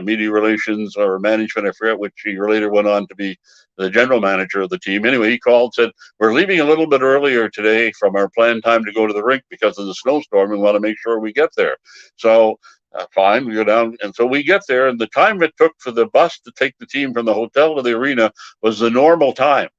media relations or management. I forget which. He later went on to be the general manager of the team. Anyway, he called, said, "We're leaving a little bit earlier today from our planned time to go to the rink because of the snowstorm. We want to make sure we get there." So fine, we go down, and so we get there, and the time it took for the bus to take the team from the hotel to the arena was the normal time.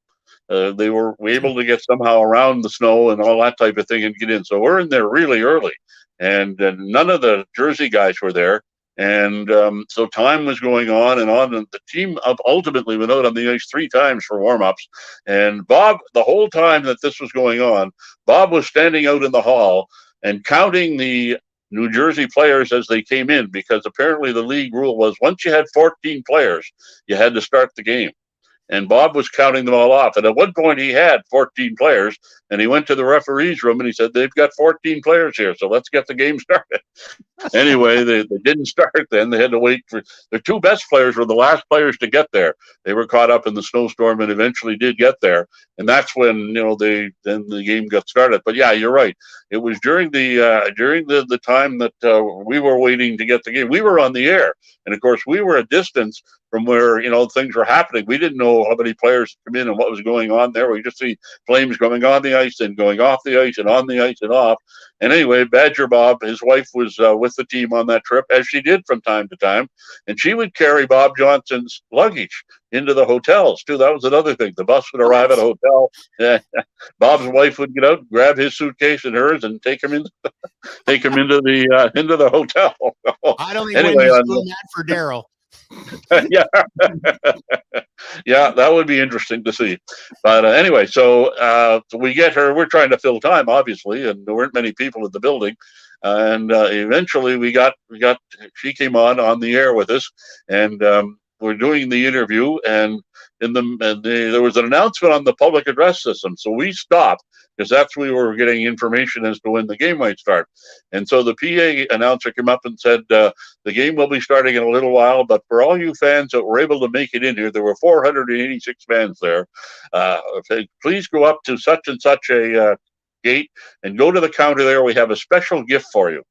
They were able to get somehow around the snow and all that type of thing and get in. So we're in there really early, and none of the Jersey guys were there. And so time was going on, and the team ultimately went out on the ice 3 times for warm-ups. And Bob, the whole time that this was going on, Bob was standing out in the hall and counting the New Jersey players as they came in, because apparently the league rule was once you had 14 players, you had to start the game. And Bob was counting them all off. And at one point he had 14 players, and he went to the referee's room and he said, "They've got 14 players here, so let's get the game started." Anyway, they didn't start then. They had to wait for their 2 best players were the last players to get there. They were caught up in the snowstorm and eventually did get there. And that's when, then the game got started. But yeah, you're right. It was during the time that we were waiting to get the game. We were on the air. And of course, we were a distance from where, things were happening. We didn't know how many players come in and what was going on there. We just see Flames going on the ice and going off the ice and on the ice and off. And anyway, Badger Bob, his wife, was with the team on that trip, as she did from time to time. And she would carry Bob Johnson's luggage into the hotels, too. That was another thing. The bus would arrive at a hotel. Bob's wife would get out, grab his suitcase and hers, and take him into the hotel. I don't think Wendy's doing that for Daryl. Yeah, that would be interesting to see. But anyway, so we get her. We're trying to fill time, obviously, and there weren't many people in the building. And eventually, we got. She came on the air with us, and were doing the interview, and there was an announcement on the public address system. So we stopped because that's where we were getting information as to when the game might start. And so the PA announcer came up and said, the game will be starting in a little while, but for all you fans that were able to make it in here, there were 486 fans there. Please go up to such and such a gate and go to the counter there. We have a special gift for you.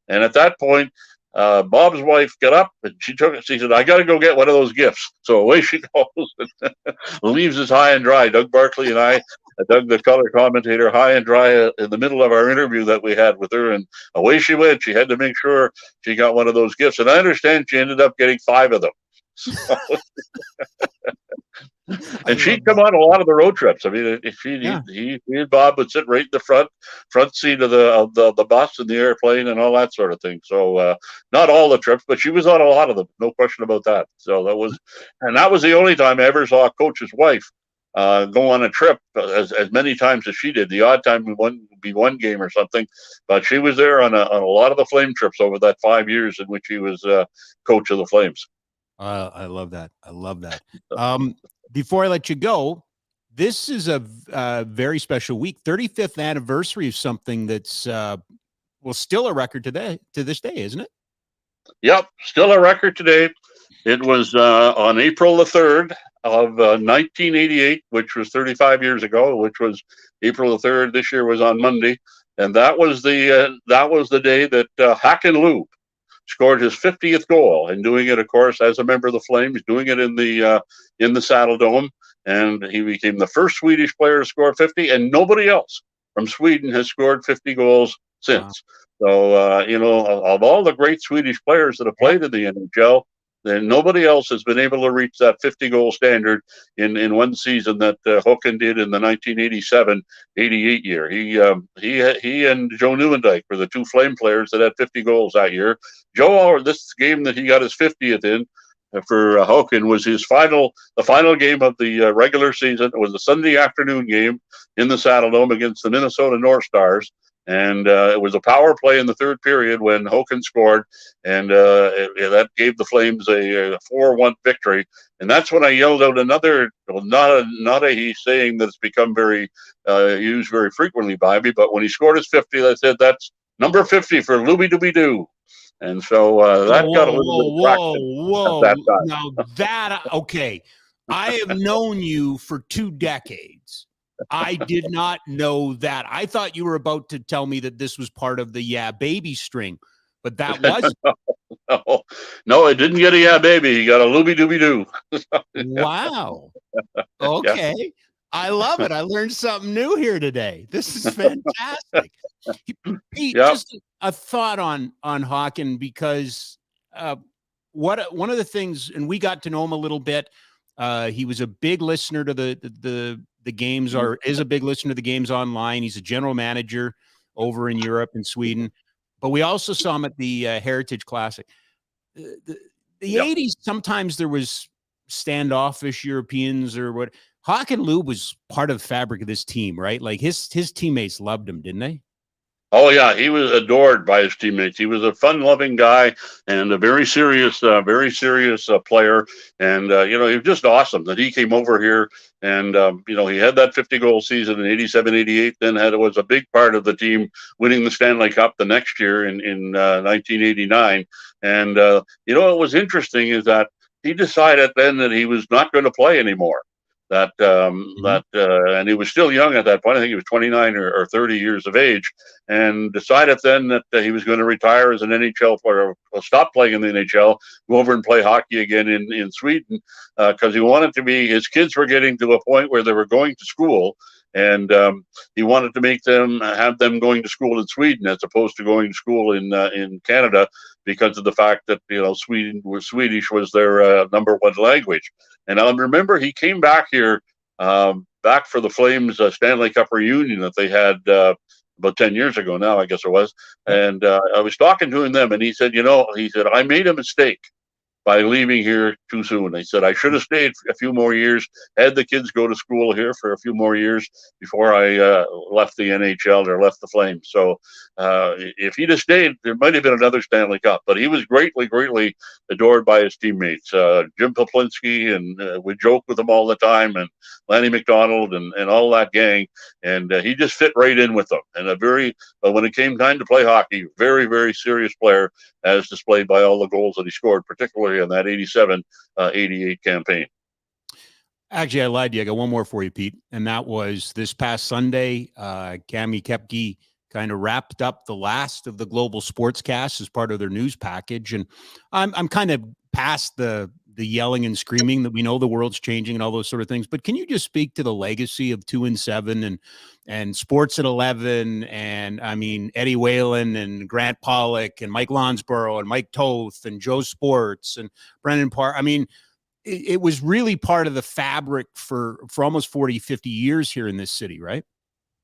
And at that point, Bob's wife got up and she said, I got to go get one of those gifts. So away she goes and leaves us high and dry. Doug Barkley and I, Doug, the color commentator, high and dry in the middle of our interview that we had with her. And away she went. She had to make sure she got one of those gifts. And I understand she ended up getting 5 of them. So, and she'd come on a lot of the road trips. I mean, he and Bob would sit right in the front seat of the bus and the airplane and all that sort of thing. So not all the trips, but she was on a lot of them. No question about that. So that was the only time I ever saw a coach's wife go on a trip as many times as she did. The odd time would be one game or something, but she was there on a lot of the Flame trips over that 5 years in which he was coach of the Flames. I love that. I love that. Before I let you go, this is a very special week, 35th anniversary of something that's still a record to this day, isn't it? Yep, still a record today. It was on April the 3rd of 1988, which was 35 years ago, which was April the 3rd. This year was on Monday, and that was the day that Hacken Lube scored his 50th goal, and doing it, of course, as a member of the Flames, doing it in the Saddle Dome, and he became the first Swedish player to score 50, and nobody else from Sweden has scored 50 goals since. Wow. So, of all the great Swedish players that have played in the NHL, then nobody else has been able to reach that 50-goal standard in one season that Håkan did in the 1987-88 year. He and Joe Nieuwendyk were the 2 Flame players that had 50 goals that year. Joe, this game that he got his 50th in for Håkan was the final game of the regular season. It was a Sunday afternoon game in the Saddle Dome against the Minnesota North Stars. And it was a power play in the 3rd period when Håkan scored, and that gave the Flames a 4-1 victory. And that's when I yelled out another, not a saying that's become very used very frequently by me, but when he scored his 50, I said, that's number 50 for Looby Dooby Doo. And so that got a little bit of traction at that time. Now that, okay, I have known you for 2 decades. I did not know that. I thought you were about to tell me that this was part of the Yeah Baby string, but that wasn't. No, it didn't get a Yeah Baby. He got a Looby Dooby Doo. Wow. Okay. Yeah. I love it. I learned something new here today. This is fantastic. Pete, just a thought on Håkan, because one of the things, and we got to know him a little bit. He was a big listener to the games, or is a big listener to the games online. He's a general manager over in Europe and Sweden, but we also saw him at the Heritage Classic. The 80s, sometimes there was standoffish Europeans or what. Håkan Lube was part of the fabric of this team, right? Like his teammates loved him, didn't they? Oh yeah, he was adored by his teammates. He was a fun-loving guy and a very serious player. And he was just awesome that he came over here. And he had that 50-goal season in 87-88. Then was a big part of the team winning the Stanley Cup the next year in 1989. And what was interesting is that he decided then that he was not going to play anymore. And he was still young at that point. I think he was 29 or 30 years of age, and decided then that he was going to retire as an NHL player, stop playing in the NHL, go over and play hockey again in Sweden, because he wanted to be. His kids were getting to a point where they were going to school, and he wanted to have them going to school in Sweden as opposed to going to school in Canada, because of the fact that Swedish was their number 1 language. And I remember he came back here, back for the Flames Stanley Cup reunion that they had about 10 years ago now, I guess it was. And I was talking to him then, and he said, I made a mistake by leaving here too soon. He said, I should have stayed a few more years, had the kids go to school here for a few more years before I left the NHL or left the Flames. So if he'd have stayed, there might have been another Stanley Cup. But he was greatly, greatly adored by his teammates. Jim Poplinski, and we joke with him all the time, and Lanny McDonald and all that gang. And he just fit right in with them. And when it came time to play hockey, very, very serious player, as displayed by all the goals that he scored, particularly in that 87-88 campaign. Actually, I lied to you. I got one more for you, Pete. And that was this past Sunday, Cami Kepke kind of wrapped up the last of the Global Sportscast as part of their news package. And I'm kind of past the yelling and screaming that we know the world's changing and all those sort of things. But can you just speak to the legacy of 2 and 7 and Sports at 11? And I mean, Eddie Whalen and Grant Pollock and Mike Lonsborough and Mike Toth and Joe Sports and Brendan Parr. I mean, it was really part of the fabric for almost 40, 50 years here in this city, right?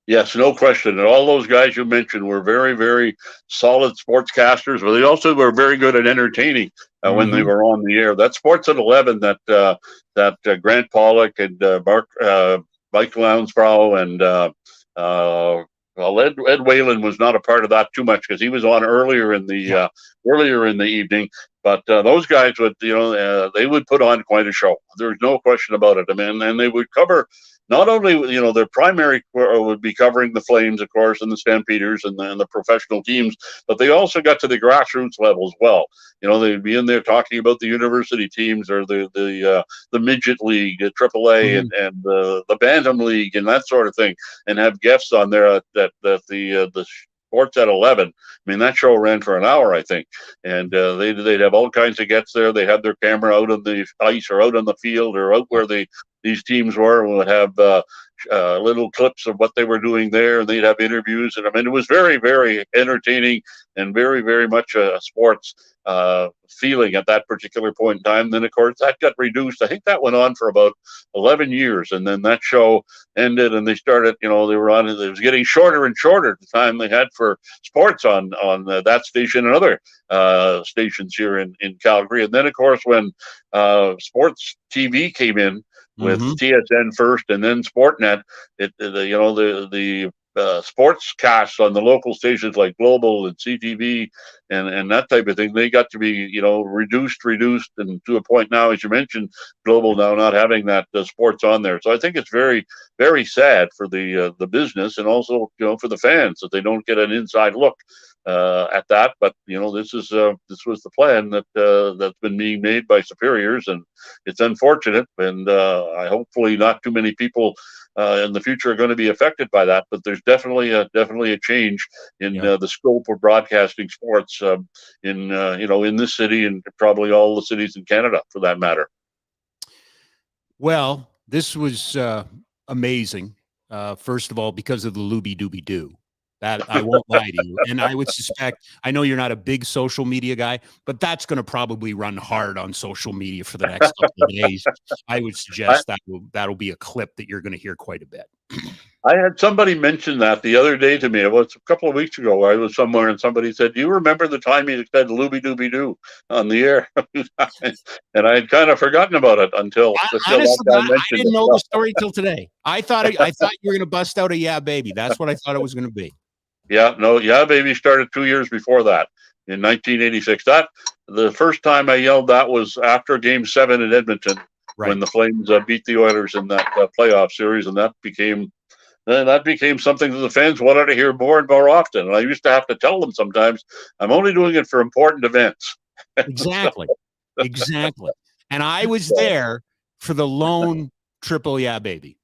Yes, no question. And all those guys you mentioned were very, very solid sportscasters, but they also were very good at entertaining when they were on the air. That Sports at 11 that Grant Pollock and Mike Lounsbrough and Ed Whalen was not a part of that too much because he was on earlier in the evening. But those guys would, they would put on quite a show. There's no question about it. I mean, and they would cover not only, their primary would be covering the Flames, of course, and the Stampeders and the professional teams, but they also got to the grassroots level as well. They'd be in there talking about the university teams or the midget league, AAA, and the Bantam League and that sort of thing, and have guests on there that the Sports at 11. I mean, that show ran for an hour, I think, and they'd have all kinds of guests there. They had their camera out on the ice or out on the field or out where these teams were, and would have little clips of what they were doing there, and they'd have interviews. And I mean, it was very, very entertaining and very, very much a sports feeling at that particular point in time. Then, of course, that got reduced. I think that went on for about 11 years, and then that show ended, and they started, they were on, it was getting shorter and shorter the time they had for sports on that station and other stations here in Calgary. And then, of course, when sports TV came in, with TSN first and then Sportnet, the sports casts on the local stations like Global and CTV and that type of thing, they got to be, reduced, and to a point now, as you mentioned, Global now not having that sports on there. So I think it's very, very sad for the business and also, for the fans that they don't get an inside look at that. But this was the plan that's been being made by superiors, and it's unfortunate. And I hopefully not too many people in the future are going to be affected by that. But there's definitely a change in the scope of broadcasting sports in this city and probably all the cities in Canada for that matter. Well, this was amazing. First of all, because of the Looby Dooby Doo. That I won't lie to you. And I would suspect, I know you're not a big social media guy, but that's going to probably run hard on social media for the next couple of days. I would suggest that'll be a clip that you're going to hear quite a bit. I had somebody mention that the other day to me. It was a couple of weeks ago. I was somewhere and somebody said, "Do you remember the time you said Looby Dooby Doo on the air?" And I had kind of forgotten about it until honestly, I didn't know the story till today. I thought you were going to bust out a "Yeah, baby." That's what I thought it was going to be. Yeah, no, "Yeah, baby" started 2 years before that, in 1986. The first time I yelled that was after Game 7 in Edmonton, when the Flames beat the Oilers in that playoff series, and that became something that the fans wanted to hear more and more often. And I used to have to tell them sometimes, I'm only doing it for important events. Exactly. Exactly. And I was there for the lone triple "Yeah, baby."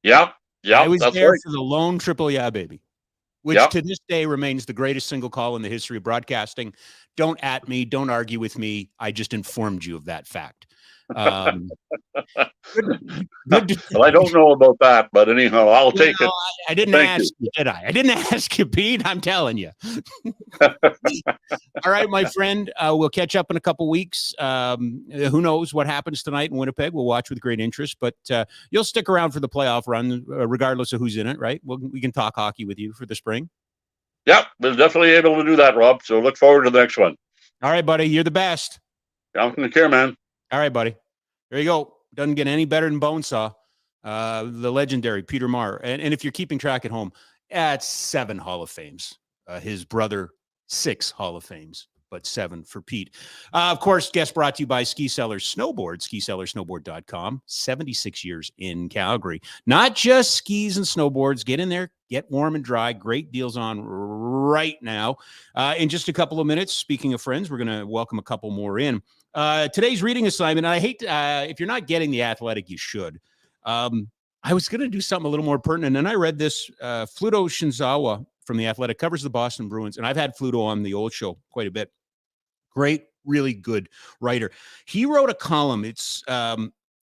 Yeah. I was there for the lone triple "Yeah, baby," which to this day remains the greatest single call in the history of broadcasting. Don't at me. Don't argue with me. I just informed you of that fact. Well, I don't know about that, but anyhow, I'll take it. I didn't ask you, did I? I didn't ask you, Pete. I'm telling you. All right, my friend. We'll catch up in a couple weeks. Who knows what happens tonight in Winnipeg? We'll watch with great interest, but you'll stick around for the playoff run, regardless of who's in it, right? We can talk hockey with you for the spring. Yep, we're definitely able to do that, Rob. So look forward to the next one. All right, buddy. You're the best. Down from the Kerr, man. All right, buddy. There you go. Doesn't get any better than Bonesaw. The legendary Peter Maher. And if you're keeping track at home, at 7 Hall of Fames. His brother, 6 Hall of Fames, but 7 for Pete. Of course, guest brought to you by Ski Sellers Snowboard, skisellersnowboard.com. 76 years in Calgary. Not just skis and snowboards. Get in there, get warm and dry. Great deals on right now. In just a couple of minutes, speaking of friends, we're going to welcome a couple more in. Today's reading assignment, and I hate, if you're not getting The Athletic, you should. I was going to do something a little more pertinent, and I read this. Fluto Shinzawa from The Athletic covers the Boston Bruins, and I've had Fluto on the old show quite a bit. Great, really good writer. He wrote a column. It's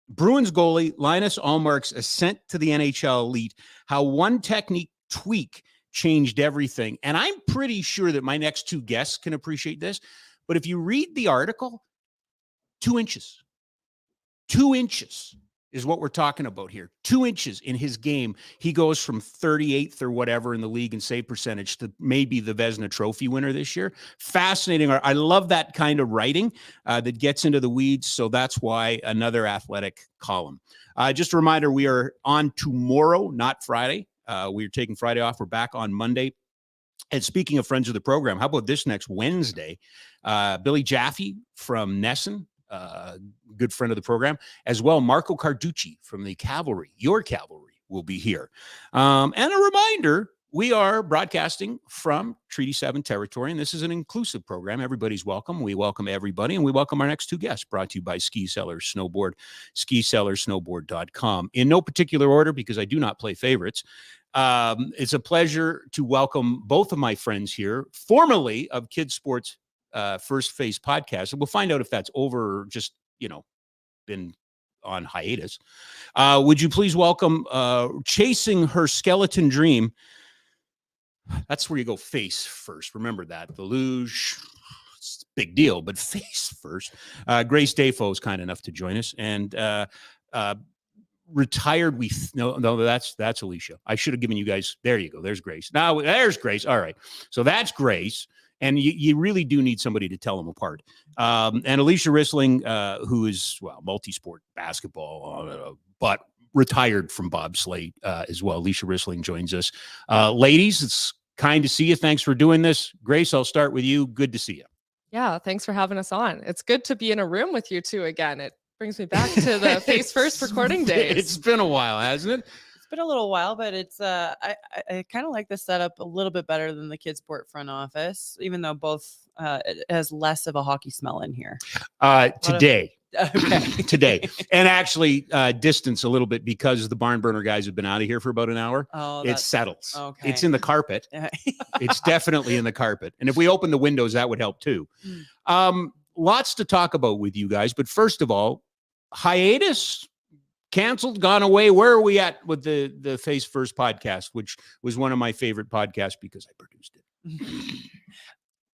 Bruins goalie Linus Ullmark's ascent to the NHL elite, how one technique tweak changed everything. And I'm pretty sure that my next 2 guests can appreciate this. But if you read the article, 2 inches. 2 inches is what we're talking about here. 2 inches in his game. He goes from 38th or whatever in the league in save percentage to maybe the Vezina Trophy winner this year. Fascinating. I love that kind of writing that gets into the weeds. So that's why another Athletic column. Just a reminder, we are on tomorrow, not Friday. We're taking Friday off. We're back on Monday. And speaking of friends of the program, how about this next Wednesday? Billy Jaffe from Nesson, good friend of the program, as well. Marco Carducci from the Cavalry, your Cavalry, will be here. And a reminder, we are broadcasting from Treaty 7 territory, and this is an inclusive program. Everybody's welcome. We welcome everybody, and we welcome our next 2 guests, brought to you by Ski Sellers Snowboard, skisellersnowboard.com. In no particular order, because I do not play favorites. It's a pleasure to welcome both of my friends here, formerly of Kids Sports First Face podcast. And we'll find out if that's over or just, been on hiatus. Would you please welcome Chasing Her Skeleton Dream. That's where you go face first. Remember that. The luge, it's a big deal, but face first. Grace Dafoe is kind enough to join us. And retired. No, that's Alicia. I should have given you guys. There you go. There's Grace. Now there's Grace. All right. So that's Grace. And you really do need somebody to tell them apart. And Alysia Rissling, who is, multi-sport basketball, but retired from bobsleigh as well. Alysia Rissling joins us. Ladies, it's kind to see you. Thanks for doing this. Grace, I'll start with you. Good to see you. Yeah, thanks for having us on. It's good to be in a room with you two again. It brings me back to the Face First recording days. It's been a while, hasn't it? It's been a little while, but it's I kind of like the setup a little bit better than the Kids Sport front office, even though both it has less of a hockey smell in here. Today. Okay. Today. And actually distance a little bit because the barn burner guys have been out of here for about an hour. Oh, it settles. Okay. It's in the carpet. It's definitely in the carpet. And if we open the windows, that would help too. Lots to talk about with you guys. But first of all, hiatus, canceled, gone away. Where are we at with the Face First podcast, which was one of my favorite podcasts because I produced it?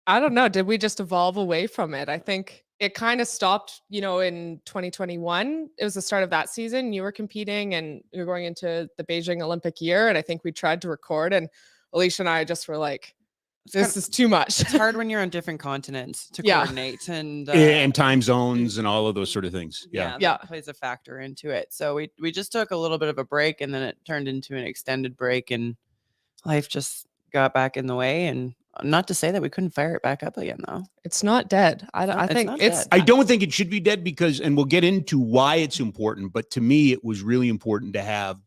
I don't know. Did we just evolve away from it? I think it kind of stopped, in 2021. It was the start of that season. You were competing and you're going into the Beijing Olympic year. And I think we tried to record, and Alicia and I just were like, this is too much. It's hard when you're on different continents to coordinate and time zones and all of those sort of things. Yeah. That plays a factor into it. So we just took a little bit of a break, and then it turned into an extended break, and life just got back in the way. And not to say that we couldn't fire it back up again, though. It's not dead. I think it's. I don't think it should be dead because, and we'll get into why it's important. But to me, it was really important to have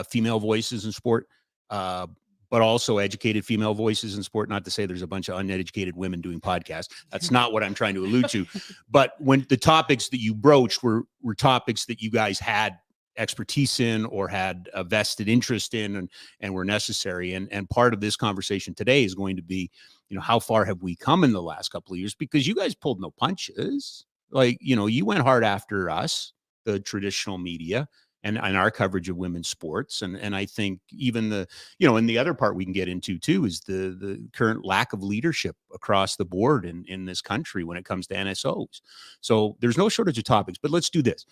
female voices in sport. But also educated female voices in sport. Not to say there's a bunch of uneducated women doing podcasts. That's not what I'm trying to allude to. But when the topics that you broached were topics that you guys had expertise in or had a vested interest in and were necessary. And part of this conversation today is going to be, how far have we come in the last couple of years? Because you guys pulled no punches. Like, you went hard after us, the traditional media, and our coverage of women's sports. And I think even and the other part we can get into too is the current lack of leadership across the board in this country when it comes to NSOs. So there's no shortage of topics, but let's do this.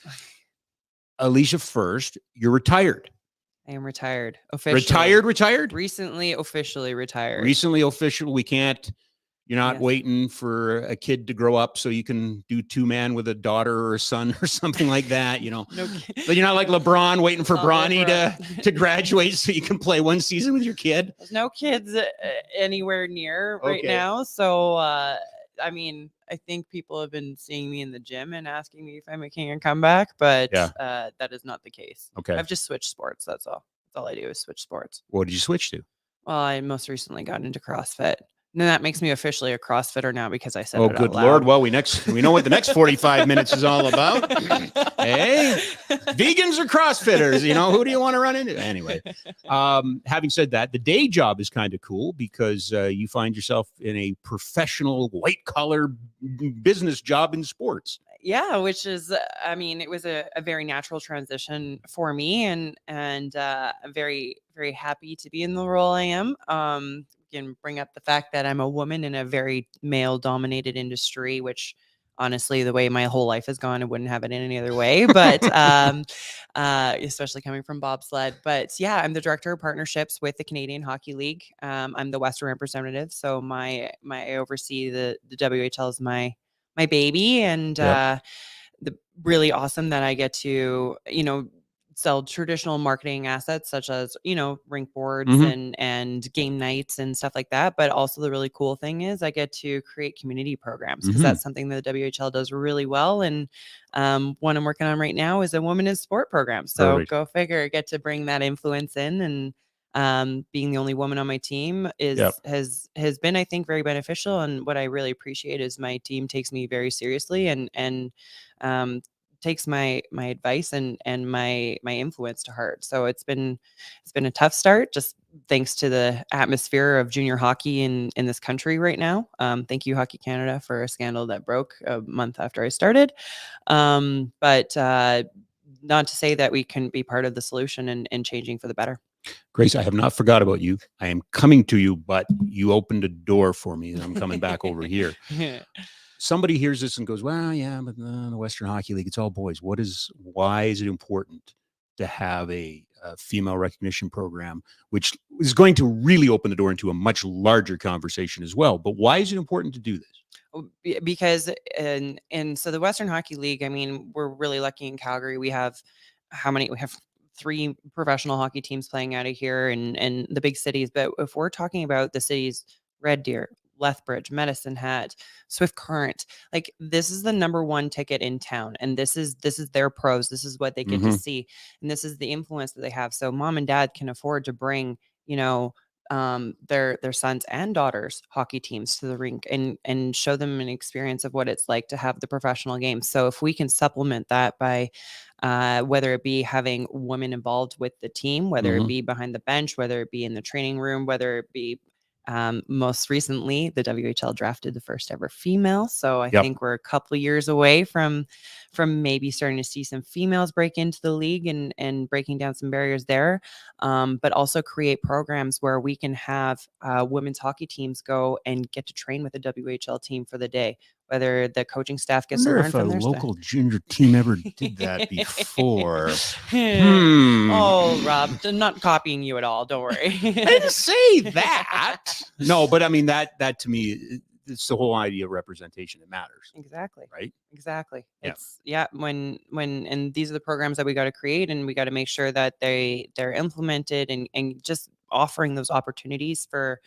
Alicia first, you're retired. I am retired. Officially. Retired? Recently officially retired. Recently official. We can't You're not Yes. waiting for a kid to grow up so you can do 2-man with a daughter or a son or something like that, No But you're not like LeBron waiting for Not Bronny LeBron. to graduate so you can play one season with your kid. There's no kids anywhere near right Okay. now. So, I mean, I think people have been seeing me in the gym and asking me if I'm making a comeback, but that is not the case. Okay. I've just switched sports. That's all. That's all I do is switch sports. What did you switch to? Well, I most recently got into CrossFit. And that makes me officially a CrossFitter now because I said Oh, it good out Lord. loud. Well, we know what the next 45 minutes is all about. Hey, vegans or CrossFitters, who do you want to run into? Anyway, having said that, the day job is kind of cool because you find yourself in a professional white collar business job in sports. Yeah, which is, I mean, it was a very natural transition for me, and I'm very, very happy to be in the role I am. Can bring up the fact that I'm a woman in a very male-dominated industry, which honestly, the way my whole life has gone, I wouldn't have it in any other way. But especially coming from bobsled. But yeah, I'm the director of partnerships with the Canadian Hockey League. I'm the Western representative, so I oversee the WHL is my baby, and the really awesome that I get to sell traditional marketing assets such as rink boards and game nights and stuff like that. But also the really cool thing is I get to create community programs because that's something that the WHL does really well. And one I'm working on right now is a woman in sport program. So Perfect. Go figure, get to bring that influence in, and being the only woman on my team has been, I think, very beneficial. And what I really appreciate is my team takes me very seriously and takes my advice and my influence to heart. So it's been a tough start, just thanks to the atmosphere of junior hockey in this country right now. Thank you, Hockey Canada, for a scandal that broke a month after I started. But not to say that we couldn't be part of the solution and changing for the better. Grace, I have not forgot about you. I am coming to you, but you opened a door for me and I'm coming back over here. Somebody hears this and goes, well, yeah, but the Western Hockey League, it's all boys. Why is it important to have a female recognition program, which is going to really open the door into a much larger conversation as well? But why is it important to do this? Because so the Western Hockey League, I mean, we're really lucky in Calgary. We have we have 3 professional hockey teams playing out of here and the big cities. But if we're talking about the cities, Red Deer, Lethbridge, Medicine Hat, Swift Current, like this is the number 1 ticket in town, and this is their pros. This is what they get to see, and this is the influence that they have. So mom and dad can afford to bring their sons and daughters hockey teams to the rink and show them an experience of what it's like to have the professional game. So if we can supplement that by whether it be having women involved with the team, whether it be behind the bench, whether it be in the training room, whether it be most recently, the WHL drafted the first ever female. So I think we're a couple of years away from maybe starting to see some females break into the league and breaking down some barriers there. But also create programs where we can have women's hockey teams go and get to train with the WHL team for the day, whether the coaching staff gets to learn from their local junior team ever did that before. Oh, Rob, I'm not copying you at all. Don't worry. I didn't say that. No, but I mean that to me, it's the whole idea of representation. It matters. Exactly. Right. Exactly. Yeah. It's when and these are the programs that we got to create, and we got to make sure that they're implemented and just offering those opportunities for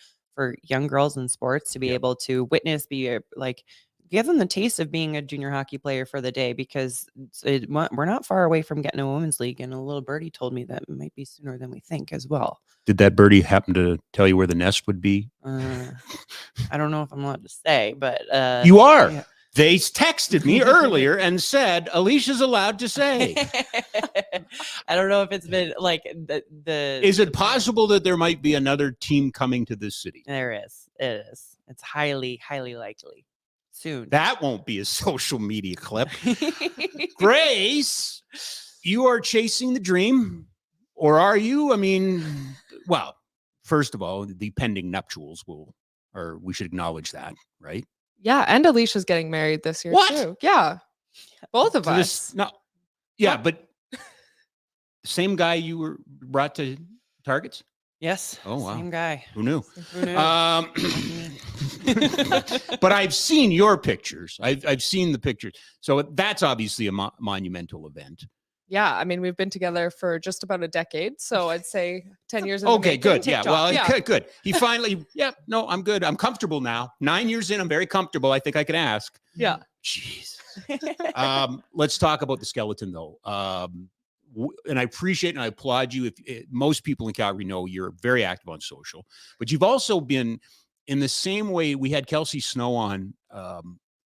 young girls in sports to be able to witness, give them the taste of being a junior hockey player for the day, because we're not far away from getting a women's league. And a little birdie told me that might be sooner than we think as well. Did that birdie happen to tell you where the nest would be? I don't know if I'm allowed to say, but you are. Yeah. They texted me earlier and said Alicia's allowed to say. I don't know if it's been like the. Is it possible that there might be another team coming to this city? There is. It is. It's highly, highly likely. Soon. That won't be a social media clip. Grace, you are chasing the dream, or are you? I mean, well, first of all, the pending nuptials we should acknowledge that, right? Yeah, and Alicia's getting married this year too. Yeah, both of us. But same guy you were brought to Targets? Yes. Oh, wow. Same guy. Who knew? Who knew? but I've seen your pictures. I've seen the pictures. So that's obviously a monumental event. Yeah, I mean, we've been together for just about a decade, so I'd say 10 years. In the Okay, making, good. Yeah, TikTok. well, yeah. good. He finally, no, I'm good. I'm comfortable now. 9 years in, I'm very comfortable. I think I can ask. Yeah. Jeez. Let's talk about the skeleton, though. And I appreciate and I applaud you. Most people in Calgary know you're very active on social, but you've also been in the same way. We had Kelsey Snow on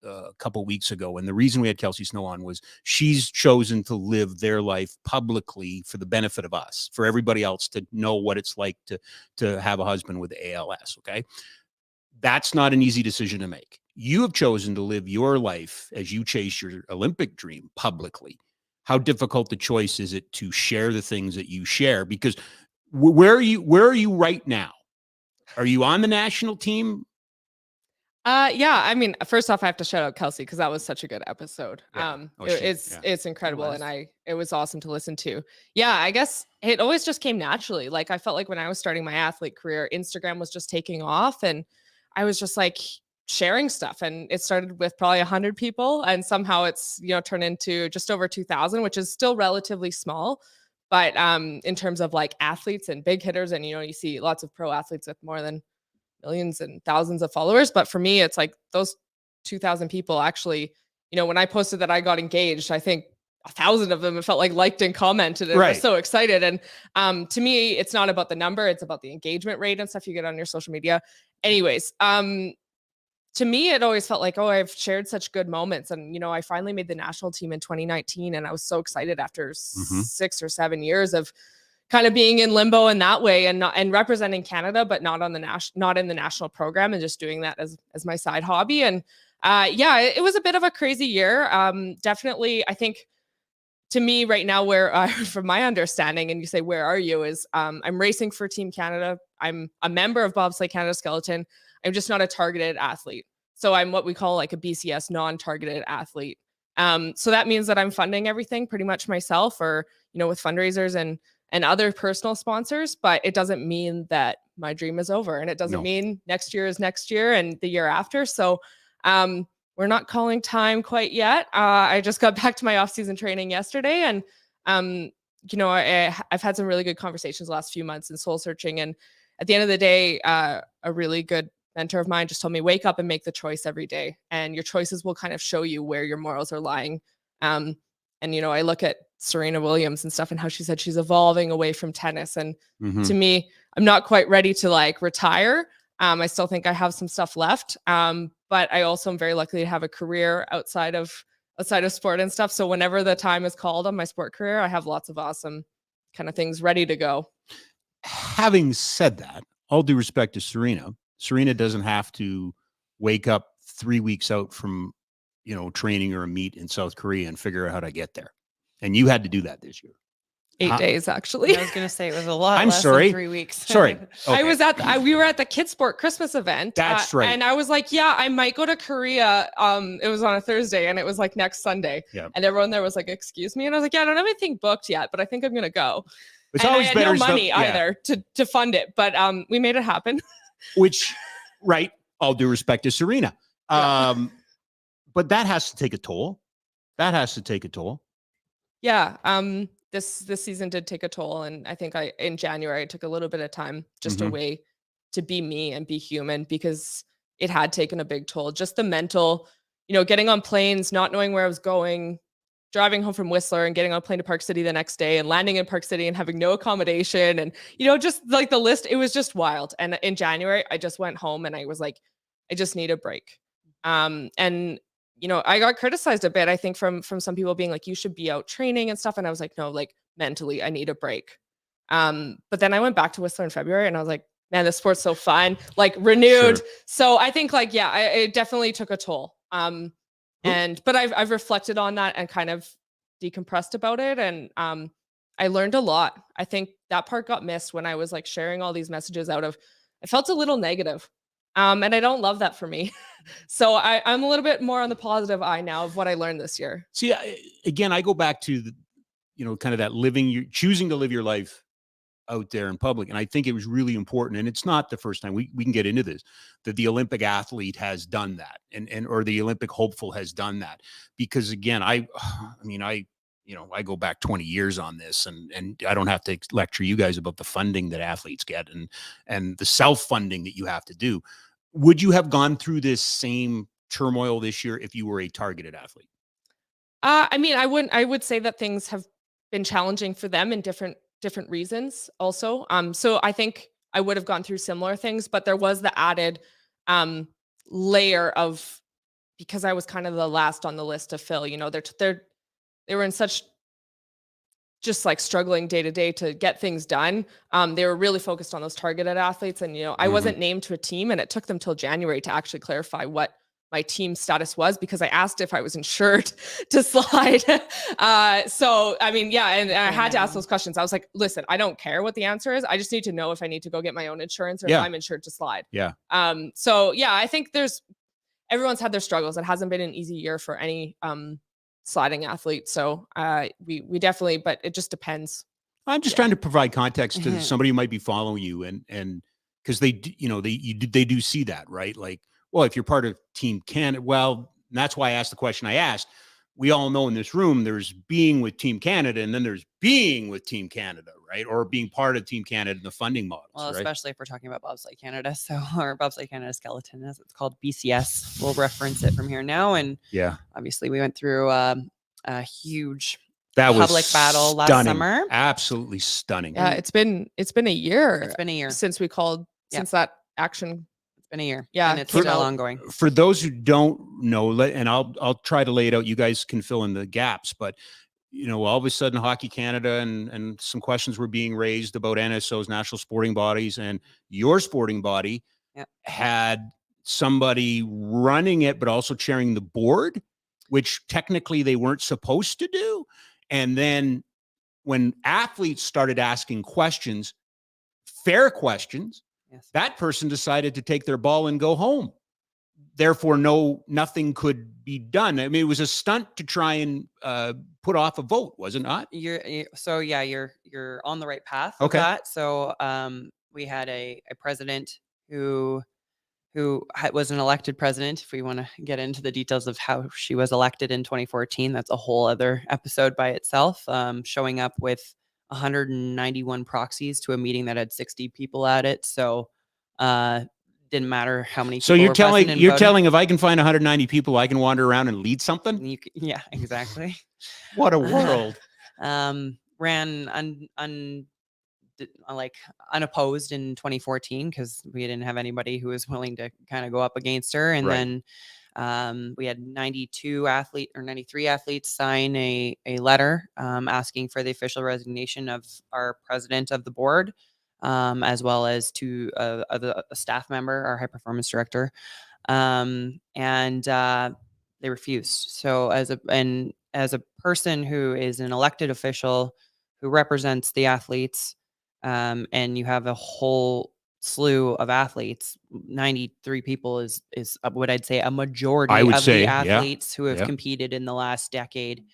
a couple weeks ago, and the reason we had Kelsey Snow on was she's chosen to live their life publicly for the benefit of us, for everybody else to know what it's like to have a husband with ALS. Okay, that's not an easy decision to make. You have chosen to live your life as you chase your Olympic dream publicly. How difficult the choice is it to share the things that you share? Because where are you right now? Are you on the national team? Yeah, I mean, first off, I have to shout out Kelsey because that was such a good episode. Yeah. It's incredible, and it was awesome to listen to. Yeah, I guess it always just came naturally. Like I felt like when I was starting my athlete career, Instagram was just taking off, and I was just like sharing stuff, and it started with probably 100 people, and somehow it's turned into just over 2,000, which is still relatively small. But in terms of like athletes and big hitters, and you see lots of pro athletes with more than millions and thousands of followers. But for me, it's like those 2,000 people actually, when I posted that I got engaged, I think 1,000 of them it felt like liked and commented and Right. were so excited. And to me, it's not about the number, it's about the engagement rate and stuff you get on your social media. Anyways, to me, it always felt like, oh, I've shared such good moments. And, I finally made the national team in 2019. And I was so excited after 6 or 7 years of kind of being in limbo in that way and representing Canada, but not in the national program, and just doing that as my side hobby. And it was a bit of a crazy year. Definitely, I think to me right now, where from my understanding, and you say, where are you, is I'm racing for Team Canada. I'm a member of Bobsleigh Canada Skeleton. I'm just not a targeted athlete. So I'm what we call like a BCS non-targeted athlete. So that means that I'm funding everything pretty much myself, or, with fundraisers and other personal sponsors, but it doesn't mean that my dream is over, and it doesn't mean next year is next year and the year after. So we're not calling time quite yet. I just got back to my off-season training yesterday, and I've had some really good conversations the last few months in soul searching. And at the end of the day, a really good mentor of mine just told me, wake up and make the choice every day, and your choices will kind of show you where your morals are lying. And I look at Serena Williams and stuff, and how she said she's evolving away from tennis. And to me, I'm not quite ready to like retire. I still think I have some stuff left. But I also am very lucky to have a career outside of sport and stuff. So whenever the time is called on my sport career, I have lots of awesome kind of things ready to go. Having said that, all due respect to Serena doesn't have to wake up 3 weeks out from, training or a meet in South Korea and figure out how to get there. And you had to do that this year. 8 days, actually. I was going to say it was a lot I'm less sorry. than 3 weeks. Sorry. Okay. I was we were at the Kids Sport Christmas event. That's right. And I was like, yeah, I might go to Korea. It was on a Thursday, and it was like next Sunday. Yeah. And everyone there was like, excuse me. And I was like, yeah, I don't have anything booked yet, but I think I'm going to go. It's and always I had better no money either to fund it, but we made it happen. Which, right, all due respect to Serena. But that has to take a toll. Yeah. This season did take a toll. And I think in January, I took a little bit of time just away to be me and be human, because it had taken a big toll. Just the mental, getting on planes, not knowing where I was going, driving home from Whistler and getting on a plane to Park City the next day, and landing in Park City and having no accommodation. And, just like the list, it was just wild. And in January, I just went home and I was like, I just need a break. And I got criticized a bit, I think, from some people being like, you should be out training and stuff. And I was like, no, like mentally, I need a break. But then I went back to Whistler in February, and I was like, man, this sport's so fun, like renewed. Sure. So I think like, yeah, it definitely took a toll. But I've reflected on that and kind of decompressed about it. And I learned a lot. I think that part got missed when I was like sharing all these messages I felt a little negative. And I don't love that for me. So I'm a little bit more on the positive eye now of what I learned this year. See, again, I go back to the, kind of that choosing to live your life out there in public. And I think it was really important. And it's not the first time we can get into this, that the Olympic athlete has done that or the Olympic hopeful has done that. Because again, I go back 20 years on this and I don't have to lecture you guys about the funding that athletes get and the self-funding that you have to do. Would you have gone through this same turmoil this year if you were a targeted athlete? I mean, I would say that things have been challenging for them in different reasons also. So I think I would have gone through similar things, but there was the added layer of, because I was kind of the last on the list to fill, they were in such just like struggling day to day to get things done. They were really focused on those targeted athletes. And, I wasn't named to a team, and it took them till January to actually clarify what my team status was, because I asked if I was insured to slide. So, I mean, yeah. And I had to ask those questions. I was like, listen, I don't care what the answer is. I just need to know if I need to go get my own insurance or if I'm insured to slide. Yeah. So yeah, I think everyone's had their struggles. It hasn't been an easy year for any, sliding athlete. So we definitely, but it just depends. I'm just trying to provide context to somebody who might be following you, and because they do see that, right? Like, well, if you're part of Team Canada, well, that's why I asked the question I asked. We all know in this room there's being with Team Canada, and then there's being with Team Canada, right? Or being part of Team Canada in the funding models. Well, right? Especially if we're talking about Bobsleigh Canada, or Bobsleigh Canada Skeleton, as it's called, BCS. We'll reference it from here now. And obviously we went through a huge public battle last summer. Absolutely stunning. Yeah, it's been a year. It's been a year since we called since that action. Been a year. Yeah. And it's still ongoing. For those who don't know, and I'll try to lay it out, you guys can fill in the gaps, but all of a sudden Hockey Canada and some questions were being raised about NSOs, national sporting bodies, and your sporting body had somebody running it, but also chairing the board, which technically they weren't supposed to do. And then when athletes started asking questions, fair questions, that person decided to take their ball and go home. Therefore, nothing could be done. I mean, it was a stunt to try and put off a vote, was it not? You're on the right path. Okay. Of that. So we had a president who was an elected president. If we want to get into the details of how she was elected in 2014, that's a whole other episode by itself. Showing up with 191 proxies to a meeting that had 60 people at it. So didn't matter how many people. So you're telling if I can find 190 people, I can wander around and lead something? Yeah, exactly. What a world. Ran unopposed in 2014 because we didn't have anybody who was willing to kind of go up against her. And then we had 93 athletes sign a letter asking for the official resignation of our president of the board, as well as to a staff member, our high performance director. And they refused. So as a person who is an elected official who represents the athletes, and you have a whole slew of athletes, 93 people is what I'd say a majority of the athletes who have competed in the last decade,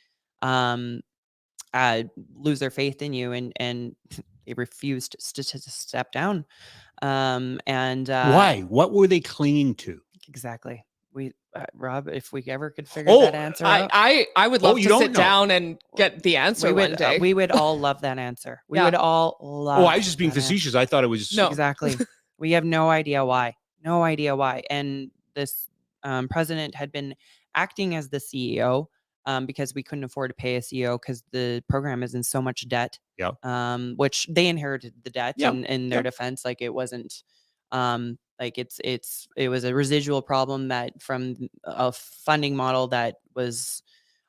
lose their faith in you and they refused to step down. Why? What were they clinging to? Exactly. Rob, if we ever could figure that answer out. I would love to sit down and get the answer one day. We would all love that answer. We would all love. Oh, I was just being facetious. I thought it was. No. Exactly. We have no idea why. No idea why. And this president had been acting as the CEO because we couldn't afford to pay a CEO because the program is in so much debt. Yeah. Which they inherited the debt in their defense. Like it wasn't. Like it was a residual problem that from a funding model that was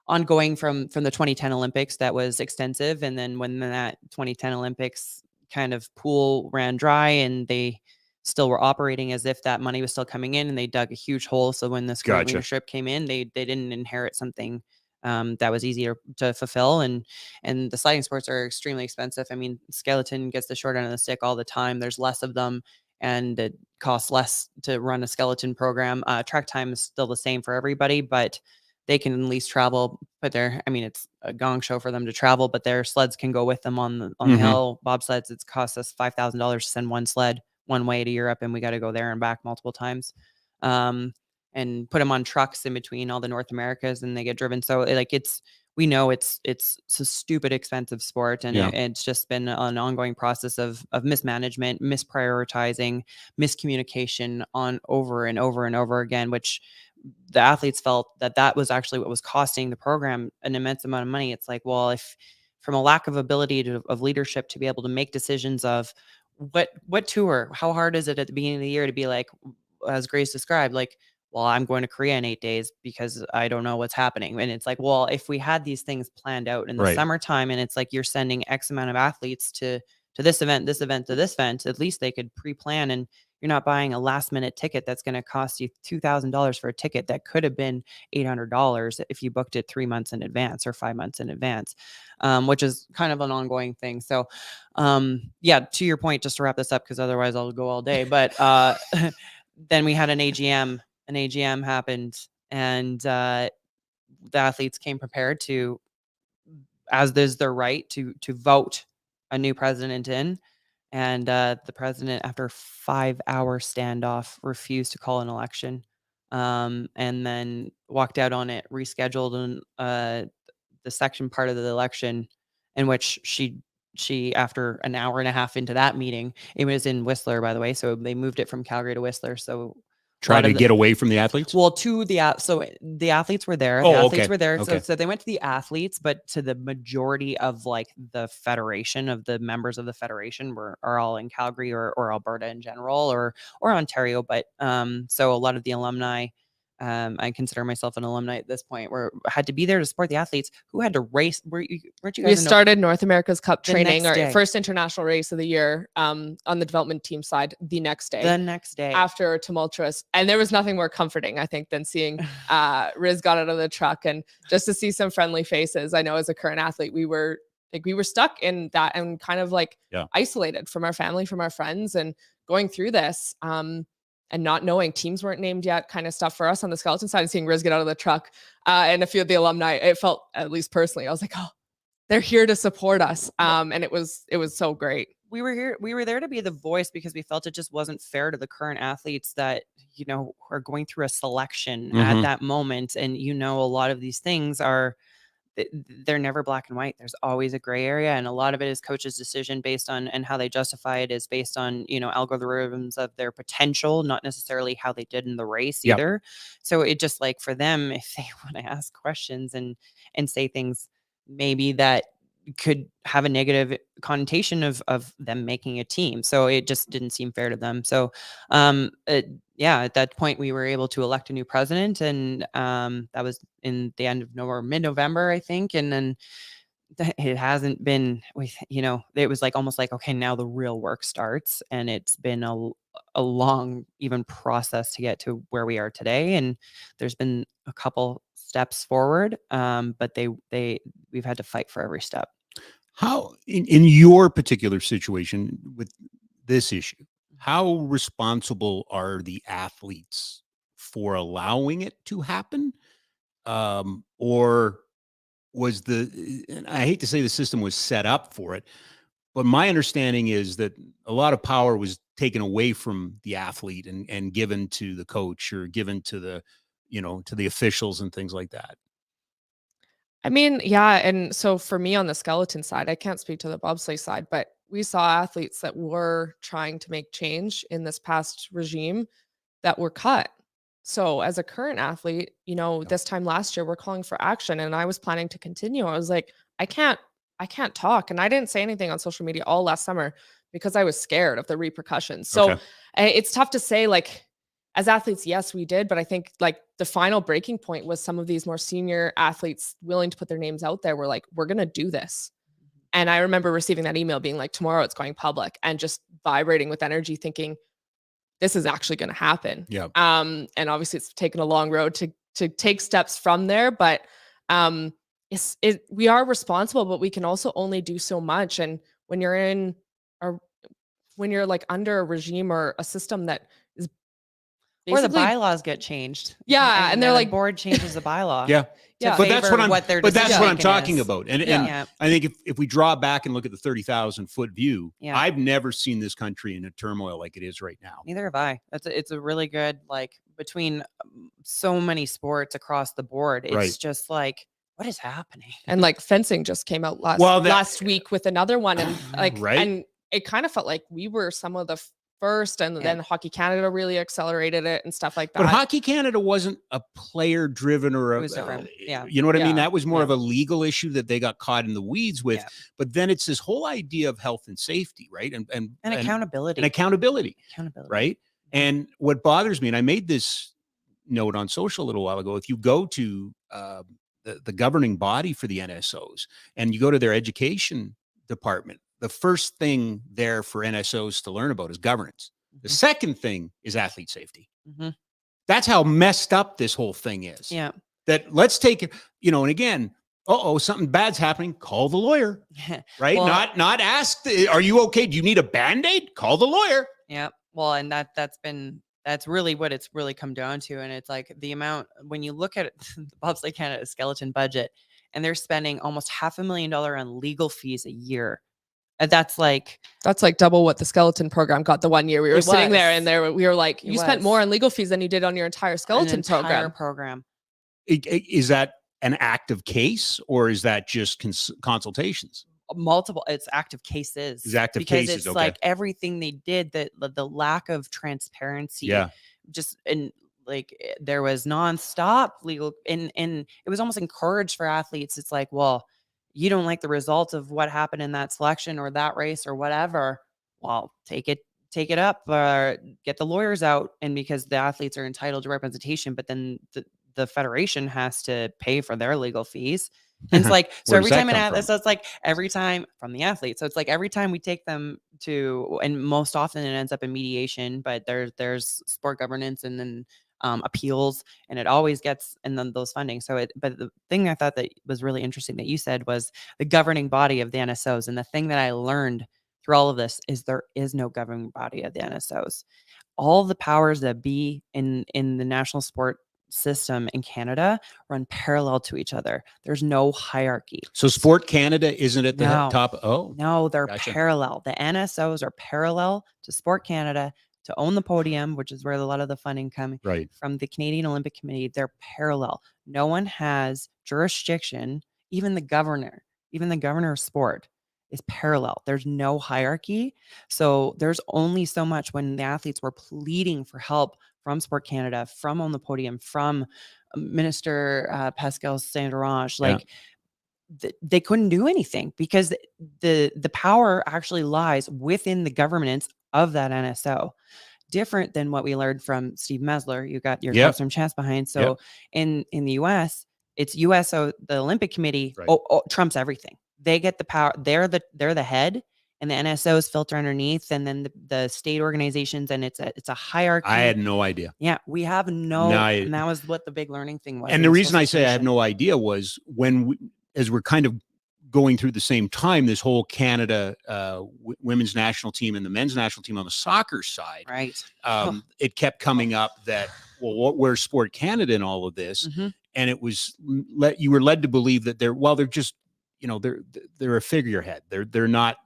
ongoing from the 2010 Olympics that was extensive. And then when that 2010 Olympics kind of pool ran dry and they still were operating as if that money was still coming in, and they dug a huge hole. So when this current leadership came in, they didn't inherit something that was easier to fulfill. And the sliding sports are extremely expensive. I mean, skeleton gets the short end of the stick all the time. There's less of them, and it costs less to run a skeleton program. Track time is still the same for everybody, but they can at least travel, but I mean, it's a gong show for them to travel, but their sleds can go with them on the hill. Bobsleds, it's cost us $5,000 to send one sled one way to Europe, and we got to go there and back multiple times. And put them on trucks in between all the North Americas, and they get driven. So like we know it's a stupid expensive sport, and it's just been an ongoing process of mismanagement, misprioritizing, miscommunication on over and over and over again, which the athletes felt that was actually what was costing the program an immense amount of money. It's like, well, if from a lack of ability of leadership to be able to make decisions of what tour, how hard is it at the beginning of the year to be like, as Grace described, like, well, I'm going to Korea in 8 days because I don't know what's happening. And it's like, well, if we had these things planned out in the summertime, and it's like you're sending X amount of athletes to this event, to this event, at least they could pre-plan, and you're not buying a last minute ticket that's going to cost you $2,000 for a ticket that could have been $800 if you booked it 3 months in advance or 5 months in advance, which is kind of an ongoing thing. So, yeah, to your point, just to wrap this up, because otherwise I'll go all day, but then we had an AGM. An AGM happened, and the athletes came prepared to, as is their right, to vote a new president in. And the president, after a 5-hour standoff, refused to call an election, and then walked out on it, rescheduled the section part of the election, in which she after an hour and a half into that meeting, it was in Whistler, by the way, so they moved it from Calgary to Whistler. So try to get away from the athletes? Well, so the athletes were there. Oh, the athletes okay. were there. Okay. So they went to the athletes, but to the majority of like the federation, of the members of the federation are all in Calgary or Alberta in general, or Ontario. But so a lot of the alumni, I consider myself an alumni at this point, had to be there to support the athletes who had to race. Weren't you guys? We started North America's Cup training, our day. first international race of the year, on the development team side, the next day. After a tumultuous, and there was nothing more comforting, I think, than seeing Riz got out of the truck and just to see some friendly faces. I know as a current athlete, we were stuck in that and kind of like isolated from our family, from our friends, and going through this. And not knowing, teams weren't named yet, kind of stuff for us on the skeleton side, and seeing Riz get out of the truck and a few of the alumni, it felt, at least personally, I was like, oh, they're here to support us. And it was so great. We were there to be the voice, because we felt it just wasn't fair to the current athletes that, are going through a selection at that moment. And, a lot of these things they're never black and white. There's always a gray area. And a lot of it is coach's decision based on, and how they justify it is based on, algorithms of their potential, not necessarily how they did in the race either. So it just, like, for them, if they want to ask questions and say things maybe that could have a negative connotation of them making a team. So it just didn't seem fair to them. So, at that point we were able to elect a new president, and that was in the end of mid-November, I think. And then it hasn't been, it was like almost like, okay, now the real work starts, and it's been a long even process to get to where we are today. And there's been a couple steps forward, but we've had to fight for every step. How, in your particular situation with this issue, how responsible are the athletes for allowing it to happen? Or was and I hate to say the system was set up for it, but my understanding is that a lot of power was taken away from the athlete and given to the coach, or given to the, to the officials and things like that. I mean, yeah. And so for me on the skeleton side, I can't speak to the bobsleigh side, but we saw athletes that were trying to make change in this past regime that were cut. So as a current athlete, this time last year, we're calling for action, and I was planning to continue. I was like, I can't talk. And I didn't say anything on social media all last summer because I was scared of the repercussions. So it's tough to say, like, as athletes, yes, we did. But I think like the final breaking point was some of these more senior athletes willing to put their names out there. We're like, we're going to do this. And I remember receiving that email being like, tomorrow it's going public, and just vibrating with energy, thinking this is actually going to happen. Yeah. And obviously it's taken a long road to take steps from there, but we are responsible, but we can also only do so much. And when you're like under a regime or a system that is Or the basically, bylaws get changed. Yeah, and they're the like- board changes the bylaw. Yeah. Yeah. But that's what I'm what their but that's what I'm decision-making talking is. about. And Yeah. I think if we draw back and look at the 30,000 foot view, Yeah. I've never seen this country in a turmoil like it is right now. Neither have I. It's a really good, like, between so many sports across the board. It's Right. just like, what is happening? and like fencing just came out last week with another one, and like, Right. and it kind of felt like we were some of the first, and Yeah. then Hockey Canada really accelerated it and stuff like that. But Hockey Canada wasn't a player driven or It a, was different. Yeah. you know what I mean? Yeah. That was more Yeah. of a legal issue that they got caught in the weeds with. Yeah. But then it's this whole idea of health and safety, right? And Accountability. and accountability, Accountability. right? And what bothers me, and I made this note on social a little while ago, if you go to the governing body for the NSOs and you go to their education department, the first thing there for NSOs to learn about is governance. The Mhm. second thing is athlete safety. Mhm. That's how messed up this whole thing is. Yeah. That let's take it, and again, something bad's happening, call the lawyer, right? Well- not ask, are you okay? Do you need a Band-Aid? Call the lawyer. Yeah. Well, and that's really what it's really come down to. And it's like the amount, when you look at the Bobsleigh Canada skeleton budget, and they're spending almost $500,000 on legal fees a year. That's like double what the skeleton program got the one year. We were It sitting there, was. and we were like, It you spent was. more on legal fees than you did on your entire an skeleton entire program. program. Is that an active case or is that just consultations? Multiple, it's active cases. It's active because cases, it's okay. like everything they did, that the lack of transparency. Yeah. Just there was nonstop legal, and it was almost encouraged for athletes. It's like, well, you don't like the results of what happened in that selection or that race or whatever. Well, take it up, or get the lawyers out. And because the athletes are entitled to representation, but then the federation has to pay for their legal fees. And it's like, so Where every does that time an come athlete, from? so it's like every time from the athlete. So it's like every time we take them to, and most often it ends up in mediation, but there's sport governance and then appeals, and it always gets, and then those funding. But the thing I thought that was really interesting that you said was the governing body of the NSOs. And the thing that I learned through all of this is there is no governing body of the NSOs. All the powers that be in the national sport system in Canada run parallel to each other. There's no hierarchy. So Sport Canada isn't at the No. top. Oh, No, they're Gotcha. parallel. The NSOs are parallel to Sport Canada, to own the podium, which is where a lot of the funding coming right. from the Canadian Olympic Committee. They're parallel. No one has jurisdiction. Even the governor of sport is parallel. There's no hierarchy. So there's only so much. When the athletes were pleading for help from Sport Canada, from On the Podium, from Minister Pascal Saint-Orange, like they couldn't do anything because the power actually lies within the governance of that NSO. Different than what we learned from Steve Mesler. You got your Yep. from chance behind. So in the US, it's USO, the Olympic Committee Right. trumps everything. They get the power. They're the head, and the NSOs filter underneath, and then the state organizations, and it's a hierarchy. I had no idea. Yeah, we have and that was what the big learning thing was. And the reason I say I have no idea was as we're kind of going through the same time, this whole Canada women's national team and the men's national team on the soccer side, right. it kept coming up that, well, where's Sport Canada in all of this? Mhm. And it was you were led to believe that they're just, they're a figurehead. They're not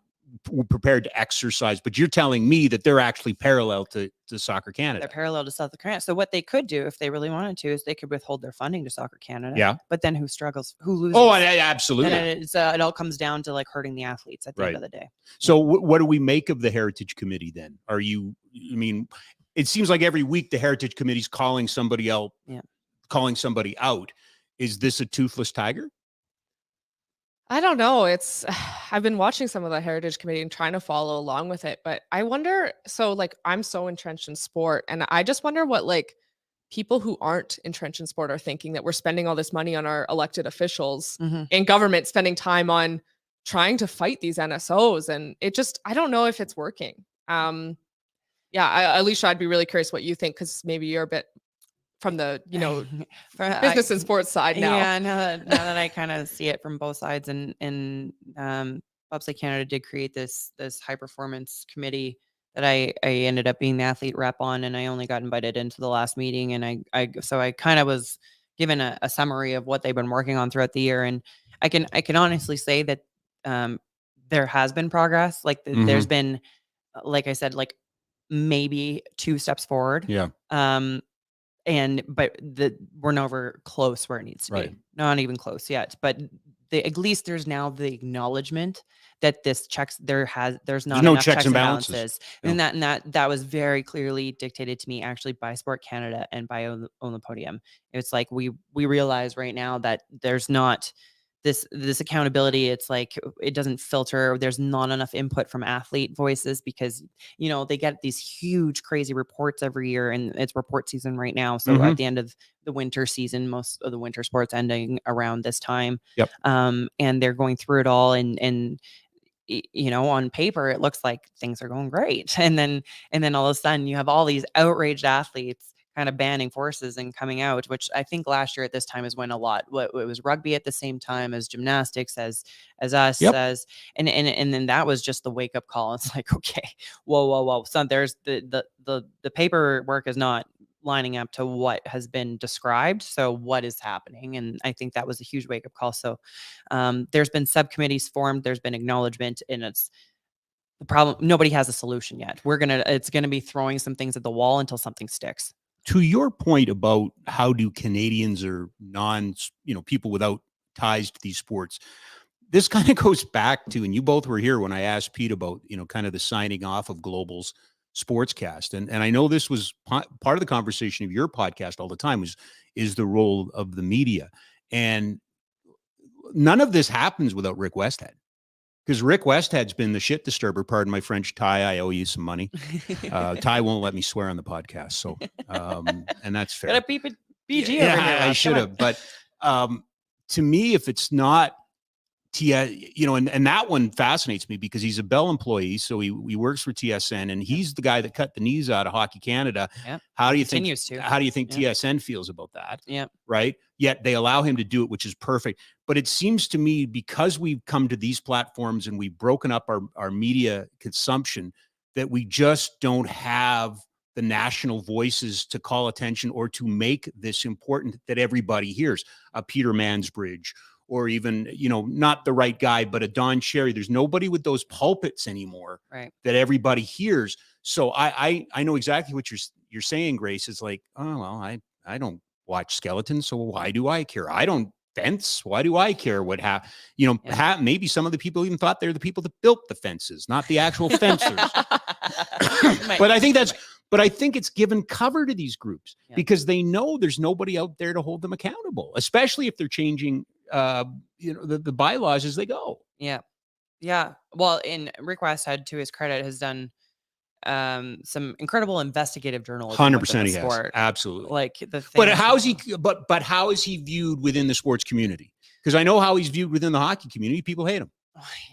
prepared to exercise, but you're telling me that they're actually parallel to Soccer Canada. They're parallel to Soccer Canada. So what they could do if they really wanted to is they could withhold their funding to Soccer Canada. Yeah. But then who struggles? Who loses? Oh, absolutely. And it all comes down to like hurting the athletes at the end Right. of the day. So what do we make of the Heritage Committee then? It seems like every week the Heritage Committee's calling somebody out, calling somebody out. Is this a toothless tiger? I don't know. I've been watching some of the Heritage Committee and trying to follow along with it, but I wonder, so like I'm so entrenched in sport, and I just wonder what like people who aren't entrenched in sport are thinking, that we're spending all this money on our elected officials in government, spending time on trying to fight these NSOs. And I don't know if it's working. Alicia, I'd be really curious what you think, because maybe you're a bit from the, business and sports side now. Yeah, now that I kind of see it from both sides, and Bobsleigh Canada did create this high performance committee that I ended up being the athlete rep on, and I only got invited into the last meeting. And so I kind of was given a summary of what they've been working on throughout the year. And I can honestly say that there has been progress. Like there's been, like I said, like maybe 2 steps forward. Yeah. But we're nowhere close where it needs to Right. be. Not even close yet. But at least there's now the acknowledgement that there's not no enough checks and balances. And that was very clearly dictated to me actually by Sport Canada and by Own the Podium. It's like we realize right now that there's not this accountability. It's like it doesn't filter. There's not enough input from athlete voices because they get these huge crazy reports every year, and it's report season right now. So at the end of the winter season, most of the winter sports ending around this time. Yep. And they're going through it all, and on paper it looks like things are going great, and then all of a sudden you have all these outraged athletes kind of banding forces and coming out, which I think last year at this time is when it was rugby at the same time as gymnastics, as us, and then that was just the wake up call. It's like, okay, whoa. So there's the paperwork is not lining up to what has been described. So what is happening? And I think that was a huge wake up call. So there's been subcommittees formed, there's been acknowledgement, and it's the problem. Nobody has a solution yet. It's going to be throwing some things at the wall until something sticks. To your point about how do Canadians or people without ties to these sports, this kind of goes back to, and you both were here when I asked Pete about, kind of the signing off of Global's Sportscast. And I know this was part of the conversation of your podcast all the time is the role of the media. And none of this happens without Rick Westhead. Because Rick Westhead's been the shit disturber. Pardon my French. Ty, I owe you some money. Ty won't let me swear on the podcast, so and that's fair. Gotta beep it, BG. Yeah, over here. I should have. But to me, if it's not and that one fascinates me because he's a Bell employee, so he works for TSN, and he's the guy that cut the knees out of Hockey Canada. Yep. How do you think Yep. TSN feels about that? Yeah. Right. Yet they allow him to do it, which is perfect. But it seems to me, because we've come to these platforms and we've broken up our media consumption, that we just don't have the national voices to call attention or to make this important that everybody hears. A Peter Mansbridge, or even, not the right guy, but a Don Cherry. There's nobody with those pulpits anymore, right, that everybody hears. So I know exactly what you're saying, Grace. It's like, oh, well, I don't watch skeletons, so why do I care? I don't fence. Why do I care what maybe some of the people even thought they're the people that built the fences, not the actual fencers. But I think it's given cover to these groups because they know there's nobody out there to hold them accountable, especially if they're changing the bylaws as they go. Yeah. Well, Rick Westhead, to his credit, has done some incredible investigative journalism. 100% he has. Absolutely. Like but how is he viewed within the sports community? Because I know how he's viewed within the hockey community. People hate him.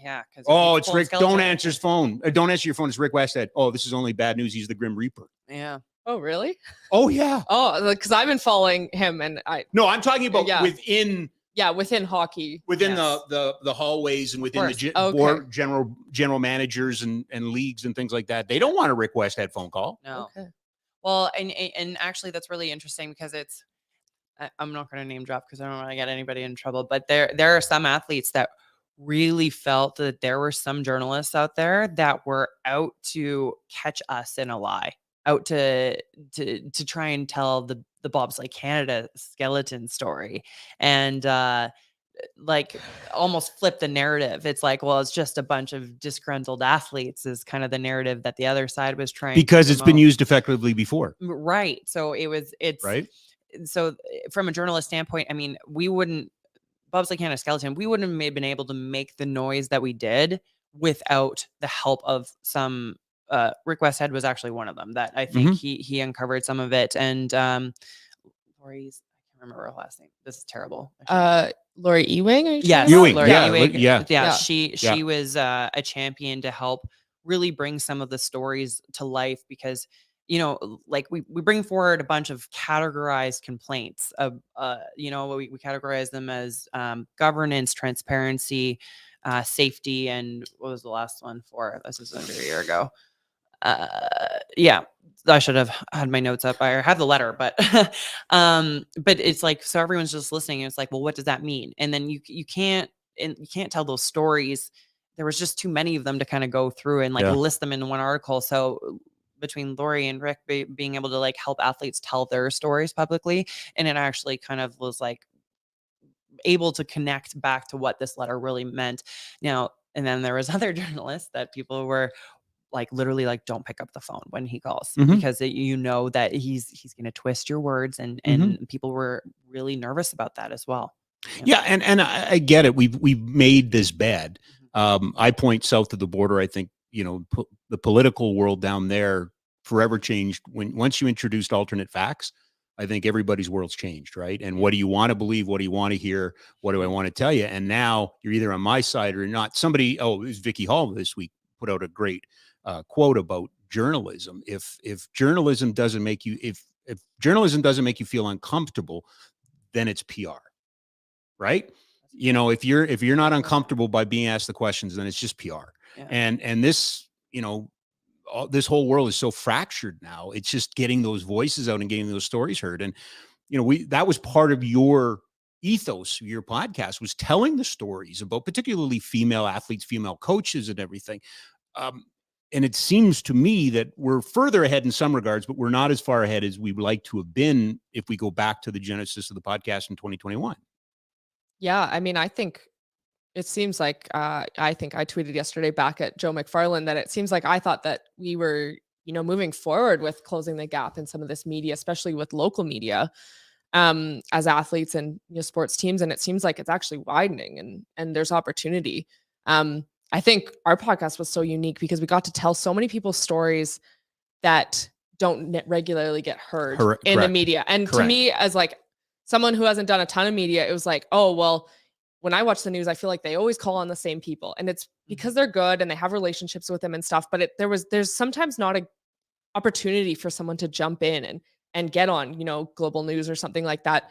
Yeah. It's Rick. Don't answer his phone. Don't answer your phone. It's Rick Westhead. Oh, this is only bad news. He's the Grim Reaper. Yeah. Oh, really? Oh, yeah. Oh, because I've been following him, and I'm talking about within. Yeah, within hockey, within the hallways and within the board, general managers and leagues and things like that. They don't want a Rick Westhead phone call. No. Okay. Well, and actually, that's really interesting because I'm not going to name drop because I don't want to get anybody in trouble. But there are some athletes that really felt that there were some journalists out there that were out to catch us in a lie, out to try and tell the Bobsleigh Canada skeleton story, and like almost flip the narrative. It's like, well, it's just a bunch of disgruntled athletes is kind of the narrative that the other side was trying because to it's been used effectively before. Right. So it's right. So from a journalist standpoint, I mean, Bobsleigh Canada skeleton, we wouldn't have been able to make the noise that we did without the help of some Rick Westhead was actually one of them that I think he uncovered some of it. And Lori's, I can't remember her last name. This is terrible. Lori Ewing? Yes. Ewing. Lori Ewing. Yeah. She was a champion to help really bring some of the stories to life because, like we bring forward a bunch of categorized complaints of, we categorize them as governance, transparency, safety, and what was the last one for? This is under a year ago. Yeah, I should have had my notes up. I have the letter, but it's like, so everyone's just listening. And it's like, well, what does that mean? And then you can't tell those stories. There was just too many of them to kind of go through and like Yeah. list them in one article. So between Lori and Rick being able to like help athletes tell their stories publicly, and it actually kind of was like able to connect back to what this letter really meant. Now, and then there was other journalists that people were like literally like, don't pick up the phone when he calls, Mhm. because you know that he's going to twist your words, and people were really nervous about that as well. Yeah, and I get it. We've made this bad. I point south of the border. I think, you know, the political world down there forever changed once you introduced alternate facts. I think everybody's world's changed, right? And what do you want to believe? What do you want to hear? What do I want to tell you? And now you're either on my side or not. Somebody, it was Vicky Hall this week, put out a great quote about journalism. If journalism doesn't make you if journalism doesn't make you feel uncomfortable, then it's PR, right? You know, if you're not uncomfortable by being asked the questions, then it's just PR. Yeah. And this, you know, this whole world is so fractured now. It's just getting those voices out and getting those stories heard. And, you know, that was part of your ethos, your podcast, was telling the stories about particularly female athletes, female coaches and everything. And it seems to me that we're further ahead in some regards, but we're not as far ahead as we would like to have been if we go back to the genesis of the podcast in 2021. Yeah, I mean, I think it seems like I think I tweeted yesterday back at Joe McFarland that it seems like I thought that we were, you know, moving forward with closing the gap in some of this media, especially with local media, as athletes and, you know, sports teams, and it seems like it's actually widening, and there's opportunity. I think our podcast was so unique because we got to tell so many people's stories that don't regularly get heard in the media. And to me, as like someone who hasn't done a ton of media, it was like, oh, well, when I watch the news, I feel like they always call on the same people, and it's because they're good and they have relationships with them and stuff. But there's sometimes not a opportunity for someone to jump in and get on, you know, global news or something like that,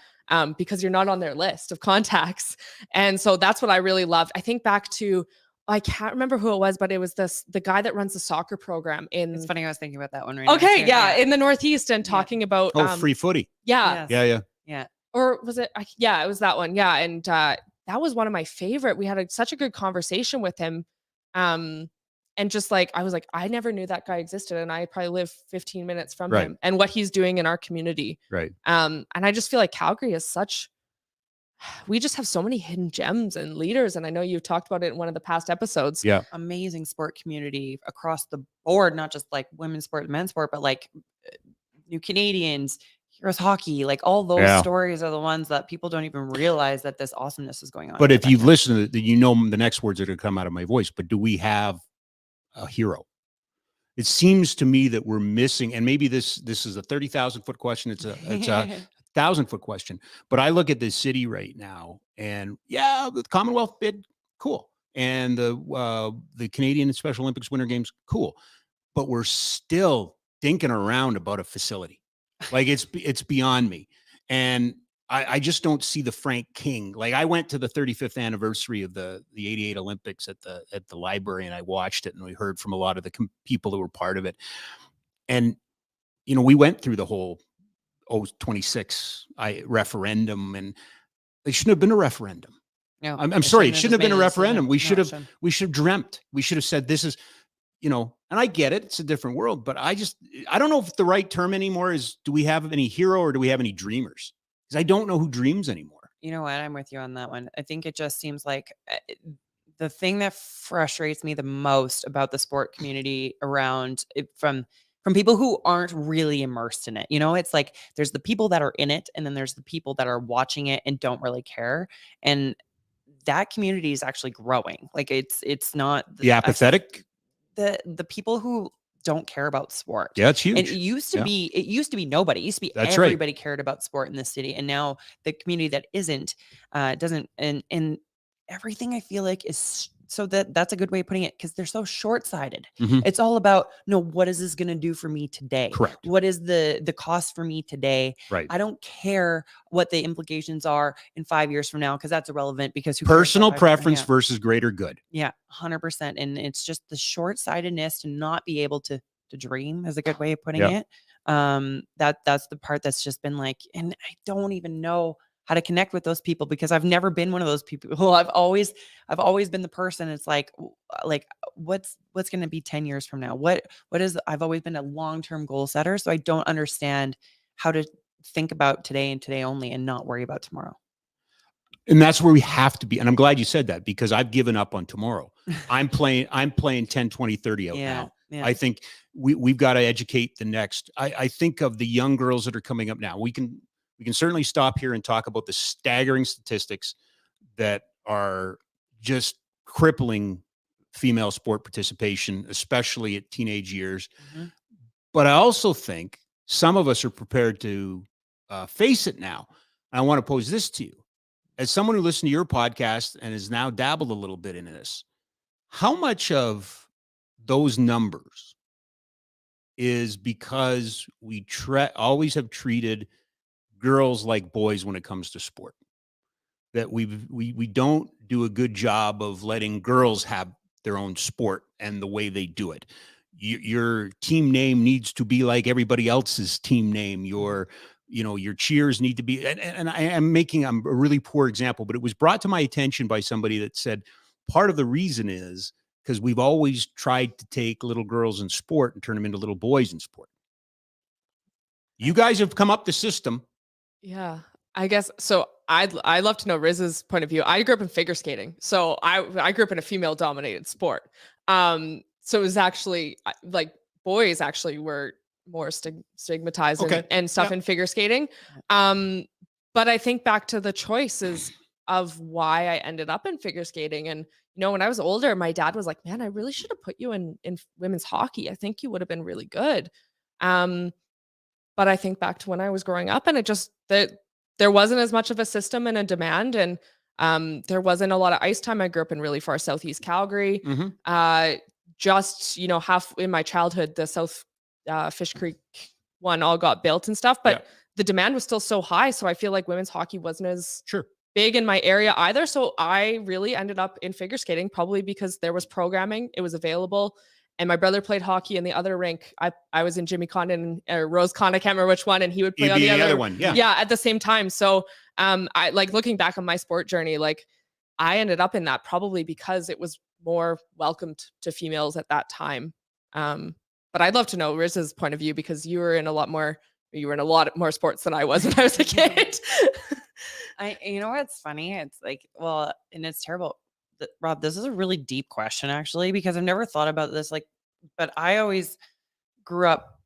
because you're not on their list of contacts. And so that's what I really loved. I think back to, I can't remember who it was, but it was the guy that runs the soccer program in. It's funny, I was thinking about that one right okay, now. yeah, in the Northeast, and talking about free footy. Yeah. Yes. Yeah. Or was it? Yeah, it was that one. Yeah, and that was one of my favorite. We had such a good conversation with him, and just like I was like, I never knew that guy existed, and I probably live 15 minutes from him, and what he's doing in our community. Right. And I just feel like Calgary is we just have so many hidden gems and leaders, and I know you've talked about it in one of the past episodes. Yeah. Amazing sport community across the board, not just like women's sport, men's sport, but like New Canadians, Heroes Hockey, like all those stories are the ones that people don't even realize that this awesomeness is going on. But if you've listened to it, you know the next words are going to come out of my voice. But do we have a hero? It seems to me that we're missing, and maybe this is a 30,000-foot question. It's a 1,000-foot question. But I look at this city right now, and the Commonwealth bid, cool, and the Canadian Special Olympics Winter Games, cool, but we're still thinking around about a facility. Like it's beyond me. And I just don't see the Frank King. Like I went to the 35th anniversary of the 88 Olympics at the library, and I watched it, and we heard from a lot of the people who were part of it. And, you know, we went through the whole 26 referendum, and it shouldn't have been a referendum. No, I'm sorry. It shouldn't have been a referendum. We should have dreamt. We should have said, this is, you know, and I get it. It's a different world, but I don't know if the right term anymore is, do we have any hero or do we have any dreamers? Because I don't know who dreams anymore. You know what? I'm with you on that one. I think it just seems like the thing that frustrates me the most about the sport community around it from people who aren't really immersed in it. You know, it's like there's the people that are in it, and then there's the people that are watching it and don't really care. And that community is actually growing. Like it's not the apathetic. The people who don't care about sport. Yeah, it's huge. And it used to be nobody. It used to be everybody cared about sport in this city. And now the community that doesn't, and everything I feel like is so that's a good way of putting it, because they're so short-sighted. Mm-hmm. It's all about, no, what is this going to do for me today? Correct. What is the cost for me today? Right. I don't care what the implications are in 5 years from now, because that's irrelevant, because personal preference versus greater good. Yeah, 100%. And it's just the short-sightedness to not be able to to dream is a good way of putting Yeah. it. That's the part that's just been like, and I don't even know how to connect with those people because I've never been one of those people. Well, I've always been the person. It's like what's going to be 10 years from now? What is, I've always been a long-term goal setter. So I don't understand how to think about today and today only and not worry about tomorrow. And that's where we have to be. And I'm glad you said that because I've given up on tomorrow. I'm playing 10, 20, 30 out now. Yeah. I think we've got to educate the next. I think of the young girls that are coming up now. We can certainly stop here and talk about the staggering statistics that are just crippling female sport participation, especially at teenage years. Mm-hmm. But I also think some of us are prepared to face it now. I want to pose this to you. As someone who listened to your podcast and has now dabbled a little bit into this, how much of those numbers is because we always have treated girls like boys when it comes to sport? That we don't do a good job of letting girls have their own sport and the way they do it. Your team name needs to be like everybody else's team name. Your cheers need to be, and I'm a really poor example, but it was brought to my attention by somebody that said part of the reason is because we've always tried to take little girls in sport and turn them into little boys in sport. You guys have come up the system. Yeah, I guess so. I'd love to know Riz's point of view. I grew up in figure skating, so I grew up in a female dominated sport. So it was actually like boys actually were more stigmatized and stuff in figure skating. But I think back to the choices of why I ended up in figure skating. And, when I was older, my dad was like, man, I really should have put you in women's hockey. I think you would have been really good. But I think back to when I was growing up and it just, there wasn't as much of a system and a demand. And there wasn't a lot of ice time. I grew up in really far Southeast Calgary. Mm-hmm. Just, half in my childhood, the South Fish Creek one all got built and stuff, but the demand was still so high. So I feel like women's hockey wasn't as big in my area either. So I really ended up in figure skating probably because there was programming, it was available. And my brother played hockey in the other rink. I was in Jimmy Condon or Rose Con, I can't remember which one, and he would play on the other one. Yeah, at the same time. So I like looking back on my sport journey, like I ended up in that probably because it was more welcomed to females at that time. But I'd love to know Riz's point of view because you were in a lot more sports than I was when I was a kid. You know what's funny? It's like, well, and it's terrible. Rob, this is a really deep question actually, because I've never thought about this. But I always grew up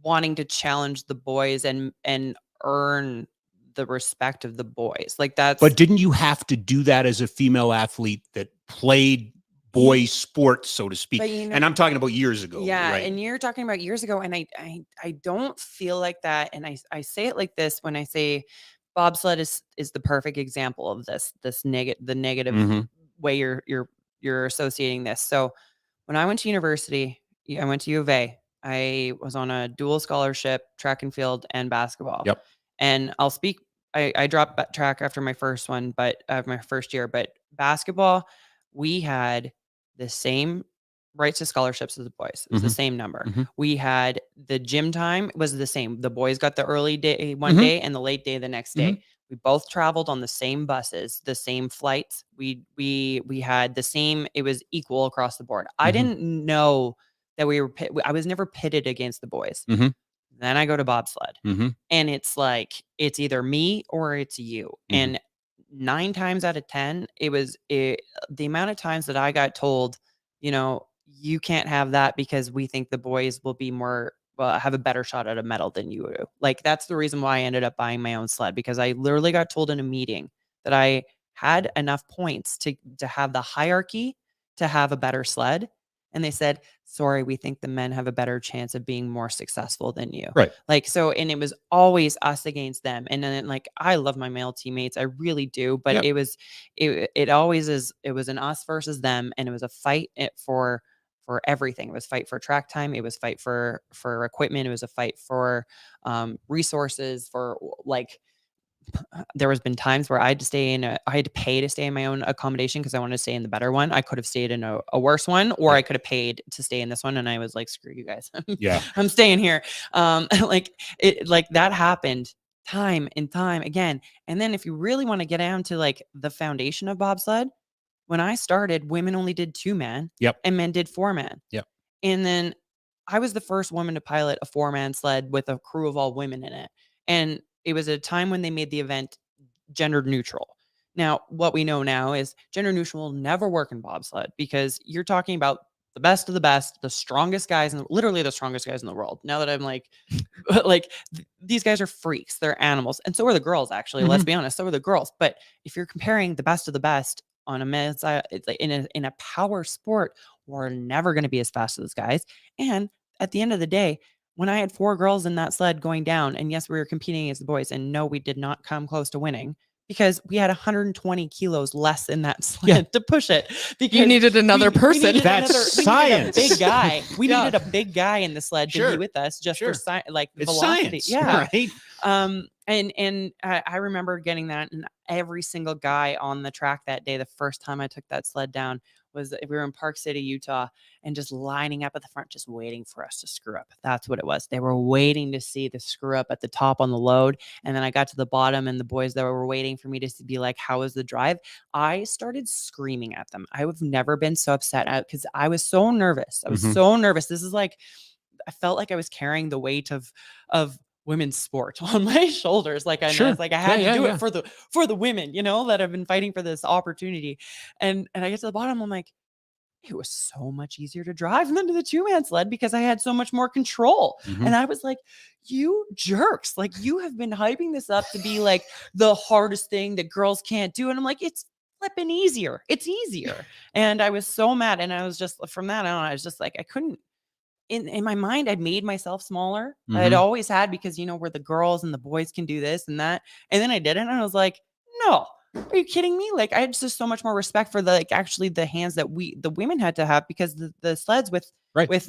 wanting to challenge the boys and earn the respect of the boys. But didn't you have to do that as a female athlete that played boy sports, so to speak? And I'm talking about years ago. Yeah. Right? And you're talking about years ago. And I don't feel like that. And I say it like this when I say bobsled is the perfect example of the negative way you're associating this. So when I went to university, I went to U of A. I was on a dual scholarship, track and field and basketball. Yep. And I'll speak, I dropped track after my first one, but my first year, but basketball, we had the same rights to scholarships as the boys. It was the same number. We had the gym time was the same. The boys got the early day one day and the late day the next day. We both traveled on the same buses, the same flights. We had the same, it was equal across the board. I didn't know that I was never pitted against the boys. Then I go to bobsled and it's like, it's either me or it's you. And 9 times out of 10, the amount of times that I got told, you can't have that because we think the boys will be have a better shot at a medal than you do. Like, that's the reason why I ended up buying my own sled, because I literally got told in a meeting that I had enough points to have the hierarchy to have a better sled. And they said, sorry, we think the men have a better chance of being more successful than you. Right. And it was always us against them. And then I love my male teammates. I really do. But it always is, it was an us versus them. And it was a fight for everything. It was fight for track time. It was fight for equipment. It was a fight for resources, for there has been times where I had to pay to stay in my own accommodation because I wanted to stay in the better one. I could have stayed in a worse one, or I could have paid to stay in this one. And I was like, screw you guys. Yeah. I'm staying here. Like that happened time and time again. And then if you really want to get down to like the foundation of bobsled, when I started, women only did 2-man. Yep. And men did 4-man. Yep. And then I was the first woman to pilot a 4-man sled with a crew of all women in it. And it was a time when they made the event gender neutral. Now, what we know now is gender neutral will never work in bobsled because you're talking about the best of the best, the strongest guys, and literally the strongest guys in the world. Now that I'm like, these guys are freaks, they're animals. And so are the girls, actually. Let's be honest, so are the girls. But if you're comparing the best of the best on a men's side, it's like in a power sport, we're never going to be as fast as those guys. And at the end of the day, when I had 4 girls in that sled going down, and yes, we were competing against the boys, and no, we did not come close to winning because we had 120 kilos less in that sled to push it. Because You needed another person. That's science. We needed a big guy. We needed a big guy in the sled to be with us just for It's velocity. science. Yeah. Right. And I remember getting that, and every single guy on the track that day, the first time I took that sled down, was we were in Park City, Utah, and just lining up at the front, just waiting for us to screw up. That's what it was. They were waiting to see the screw up at the top on the load. And then I got to the bottom, and the boys that were waiting for me to be like, how was the drive? I started screaming at them. I have never been so upset because I was so nervous. I was so nervous. This is like, I felt like I was carrying the weight of women's sport on my shoulders. Like I had to do it for the women, that have been fighting for this opportunity. And I get to the bottom, I'm like, it was so much easier to drive than to the 2-man sled because I had so much more control. And I was like, you jerks, like you have been hyping this up to be like the hardest thing that girls can't do. And I'm like, it's flipping easier. It's easier. And I was so mad. And I was just, from that on, I was just like, I couldn't, in my mind, I made myself smaller. I'd always had, because, we're the girls and the boys can do this and that. And then I did it, and I was like, no, are you kidding me? Like, I had just so much more respect for actually the hands that the women had to have, because the sleds with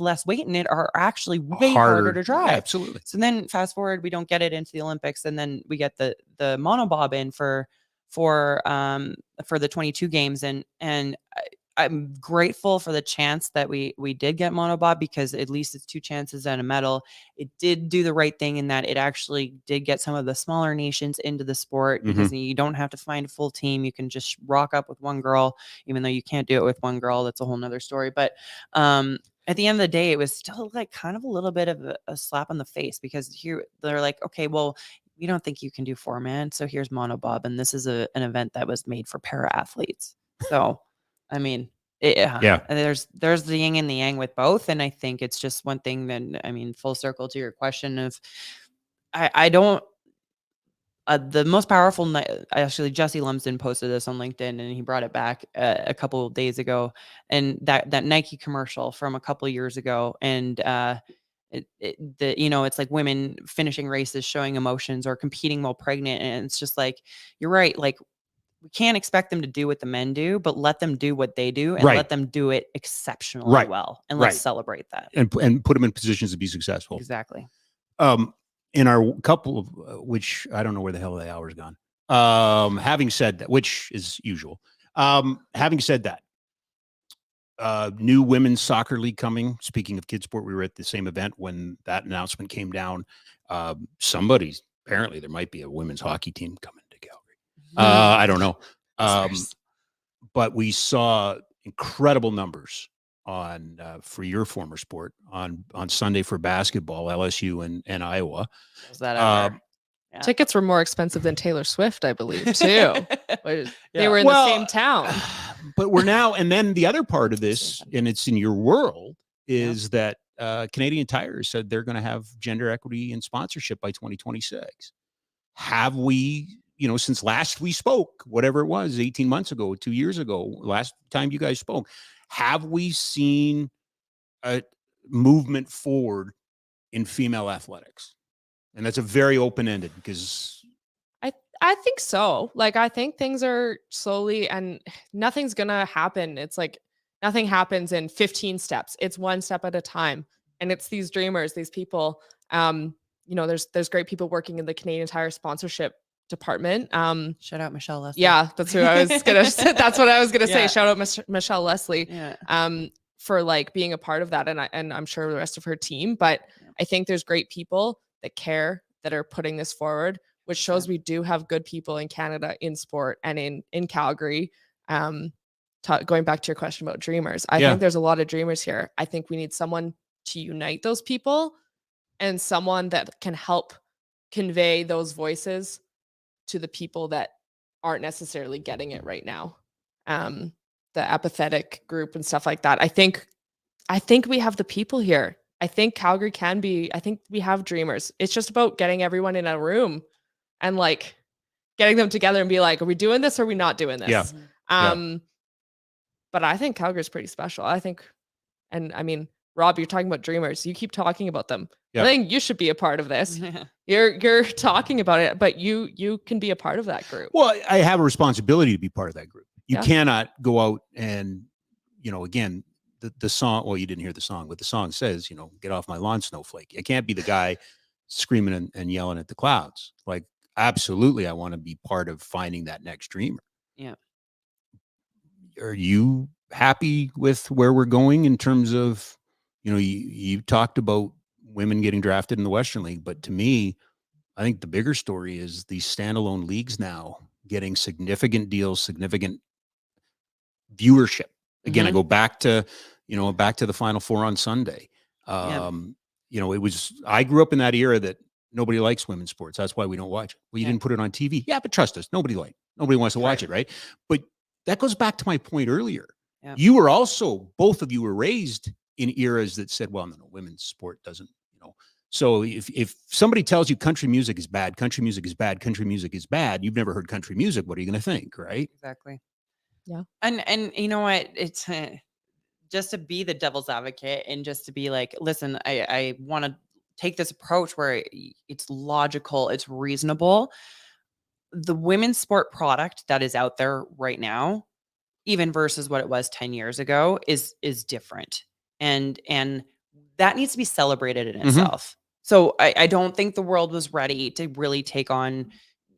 less weight in it are actually way harder to drive. Yeah, absolutely. So then fast forward, we don't get it into the Olympics, and then we get the monobob in for the 22 games. And I'm grateful for the chance that we did get monobob, because at least it's 2 chances at a medal. It did do the right thing in that it actually did get some of the smaller nations into the sport, because you don't have to find a full team. You can just rock up with one girl, even though you can't do it with one girl. That's a whole nother story. But at the end of the day, it was still like kind of a little bit of a slap on the face, because here they're like, okay, well, we don't think you can do 4-man, so here's monobob, and this is an event that was made for para athletes. So I mean, there's the yin and the yang with both. And I think it's just one thing that, I mean, full circle to your question of, I don't, the most powerful, actually, Jesse Lumsden posted this on LinkedIn, and he brought it back a couple of days ago. And that Nike commercial from a couple of years ago. And, it's like women finishing races, showing emotions, or competing while pregnant. And it's just like, you're right. Like, we can't expect them to do what the men do, but let them do what they do, and let them do it exceptionally well. And let's celebrate that. And put them in positions to be successful. Exactly. In our couple of, which I don't know where the hell the hour's gone. Having said that, which is usual. Having said that, new women's soccer league coming. Speaking of kids sport, we were at the same event when that announcement came down. Apparently there might be a women's hockey team coming to Calgary. I don't know. But we saw incredible numbers on for your former sport on Sunday for basketball, LSU and Iowa. Was that ever? Tickets were more expensive than Taylor Swift, I believe, too. They were in the same town. But we're now, and then the other part of this, and it's in your world, is that Canadian Tire said they're going to have gender equity in sponsorship by 2026. Have we, since last we spoke, whatever it was, 18 months ago, 2 years ago, last time you guys spoke, have we seen a movement forward in female athletics? And that's a very open-ended, because I think so. Like, I think things are slowly, and nothing's going to happen. It's like nothing happens in 15 steps. It's one step at a time. And it's these dreamers, these people, there's great people working in the Canadian Tire sponsorship department. Shout out Michelle Leslie. Yeah, that's who I was gonna say. That's what I was gonna say. Yeah. Shout out Michelle Leslie. Yeah. For like being a part of that, and I'm sure the rest of her team. But I think there's great people that care, that are putting this forward, which shows we do have good people in Canada in sport and in Calgary. Going back to your question about dreamers, I think there's a lot of dreamers here. I think we need someone to unite those people and someone that can help convey those voices to the people that aren't necessarily getting it right now. The apathetic group and stuff like that. I think we have the people here. I think Calgary can be, I think we have dreamers. It's just about getting everyone in a room and like getting them together and be like, are we doing this or are we not doing this? Yeah. But I think Calgary's pretty special. I think, and I mean, Rob, you're talking about dreamers. You keep talking about them. Yeah. I think you should be a part of this. You're talking about it, but you can be a part of that group. Well, I have a responsibility to be part of that group. You cannot go out and, again, the song, well, you didn't hear the song, but the song says, get off my lawn, snowflake. I can't be the guy screaming and yelling at the clouds. Like, absolutely, I want to be part of finding that next dreamer. Yeah. Are you happy with where we're going in terms of, you talked about women getting drafted in the Western League, but to me, I think the bigger story is these standalone leagues now getting significant deals, significant viewership. Again, I go back to, the Final Four on Sunday. I grew up in that era that nobody likes women's sports. That's why we don't watch it. Well, you didn't put it on TV. Yeah, but trust us, nobody wants to watch it, right? But that goes back to my point earlier. Yeah. You were also, both of you were raised in eras that said, well, no, women's sport doesn't, So if somebody tells you country music is bad, you've never heard country music, what are you going to think, right? Exactly. Yeah. And you know what? It's just to be the devil's advocate and just to be like, listen, I want to take this approach where it's logical, it's reasonable. The women's sport product that is out there right now, even versus what it was 10 years ago, is different. And that needs to be celebrated in itself. So I don't think the world was ready to really take on,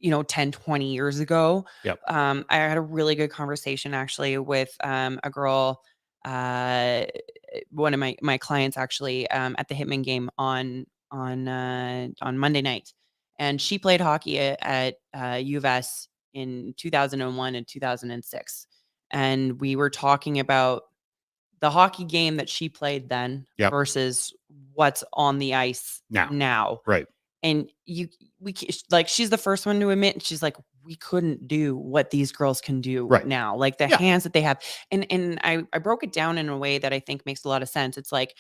10, 20 years ago. Yep. I had a really good conversation actually with a girl, one of my clients actually, at the Hitman game on Monday night. And she played hockey at U of S in 2001 and 2006. And we were talking about the hockey game that she played then versus what's on the ice now. Right. And she's the first one to admit, she's like, we couldn't do what these girls can do now. Like the hands that they have. And I broke it down in a way that I think makes a lot of sense. It's like,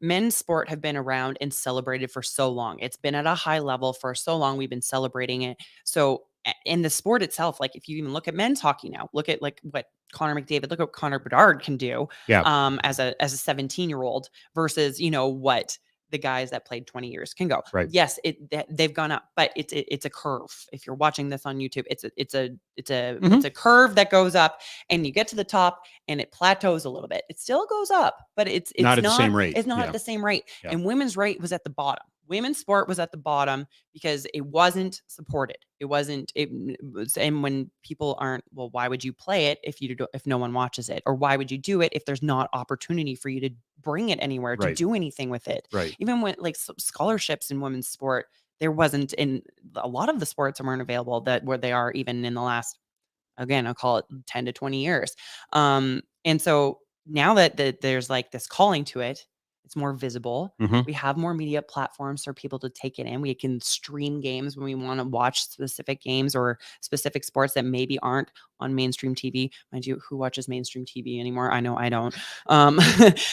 men's sport have been around and celebrated for so long. It's been at a high level for so long. We've been celebrating it. So in the sport itself, like if you even look at men's hockey now, look at like what Connor McDavid, look what Connor Bedard can do as a 17-year-old versus, what the guys that played 20 years can go. Right. Yes, they've gone up, but it's a curve. If you're watching this on YouTube, it's a curve that goes up, and you get to the top and it plateaus a little bit. It still goes up, but it's not at the same rate. It's not at the same rate. Yeah. And women's rate was at the bottom. Women's sport was at the bottom because it wasn't supported. And when people aren't, well, why would you play it if no one watches it? Or why would you do it if there's not opportunity for you to bring it anywhere, to do anything with it? Right. Even when like scholarships in women's sport, there wasn't, in a lot of the sports weren't available where they are even in the last, again, I'll call it 10 to 20 years. And so now that there's like this calling to it, it's more visible. We have more media platforms for people to take it in. We can stream games when we want to watch specific games or specific sports that maybe aren't on mainstream TV. Mind you, who watches mainstream TV anymore? I know I don't.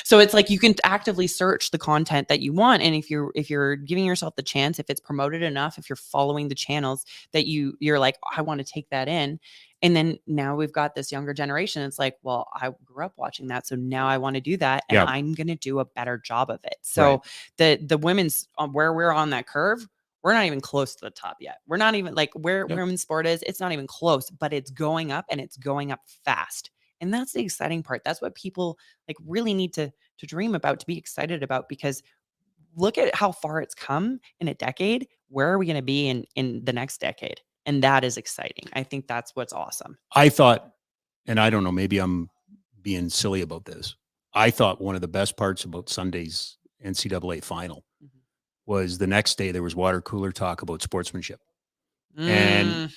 So it's like you can actively search the content that you want. And if you're giving yourself the chance, if it's promoted enough, if you're following the channels that you're like, oh, I want to take that in. And then now we've got this younger generation. It's like, well, I grew up watching that, so now I want to do that, and I'm going to do a better job of it. So the women's, where we're on that curve, we're not even close to the top yet. We're not even like where women's sport is. It's not even close, but it's going up, and it's going up fast. And that's the exciting part. That's what people like really need to dream about, to be excited about, because look at how far it's come in a decade. Where are we going to be in the next decade? And that is exciting. I think that's what's awesome. I thought, and I don't know, maybe I'm being silly about this. I thought one of the best parts about Sunday's NCAA final was the next day there was water cooler talk about sportsmanship. And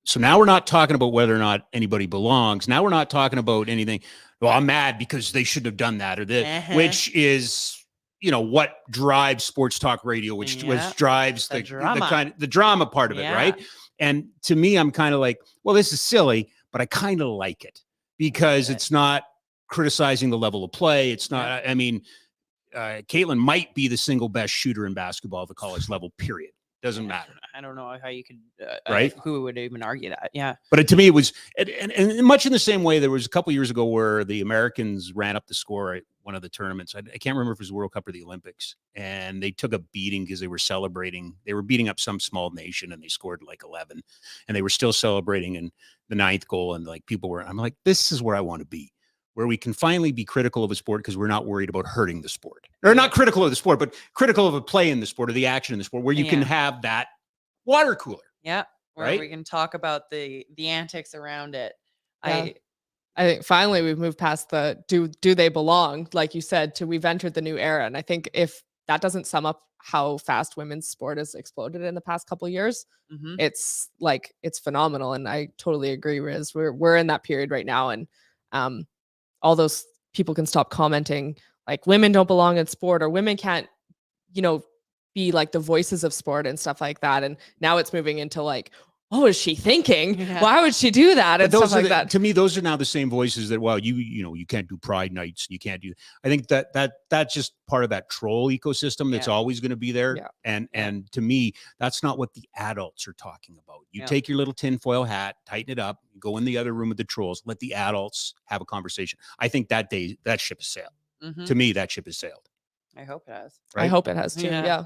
so now we're not talking about whether or not anybody belongs. Now we're not talking about anything. Well, I'm mad because they shouldn't have done that or this, which is, what drives sports talk radio, which drives the drama part of it, right? And to me, I'm kind of like, well, this is silly, but I kind of like it because it's not criticizing the level of play. It's not, I mean, Caitlin might be the single best shooter in basketball at the college level, period. Doesn't matter. I don't know how you could, right? Who would even argue that? Yeah. But to me, it was, and much in the same way, there was a couple years ago where the Americans ran up the score at one of the tournaments. I can't remember if it was the World Cup or the Olympics. And they took a beating because they were celebrating. They were beating up some small nation and they scored like 11. And they were still celebrating in the 9th goal. And like people were, I'm like, this is where I want to be, where we can finally be critical of a sport because we're not worried about hurting the sport. Or not critical of the sport, but critical of a play in the sport or the action in the sport where you can have that water cooler. Yeah. Where right? we can talk about the antics around it. Yeah. I think finally we've moved past the do they belong, like you said, to we've entered the new era. And I think if that doesn't sum up how fast women's sport has exploded in the past couple of years, it's phenomenal. And I totally agree, Riz. We're in that period right now. And all those people can stop commenting like women don't belong in sport or women can't, be like the voices of sport and stuff like that. And now it's moving into like, what was she thinking? Yeah. Why would she do that? And stuff like that. To me, those are now the same voices that, well, you can't do pride nights. You can't do, I think that's just part of that troll ecosystem that's always going to be there. Yeah. And to me, that's not what the adults are talking about. You take your little tinfoil hat, tighten it up, go in the other room with the trolls, let the adults have a conversation. I think that ship has sailed. To me, that ship has sailed. I hope it has. Right? I hope it has too. Yeah.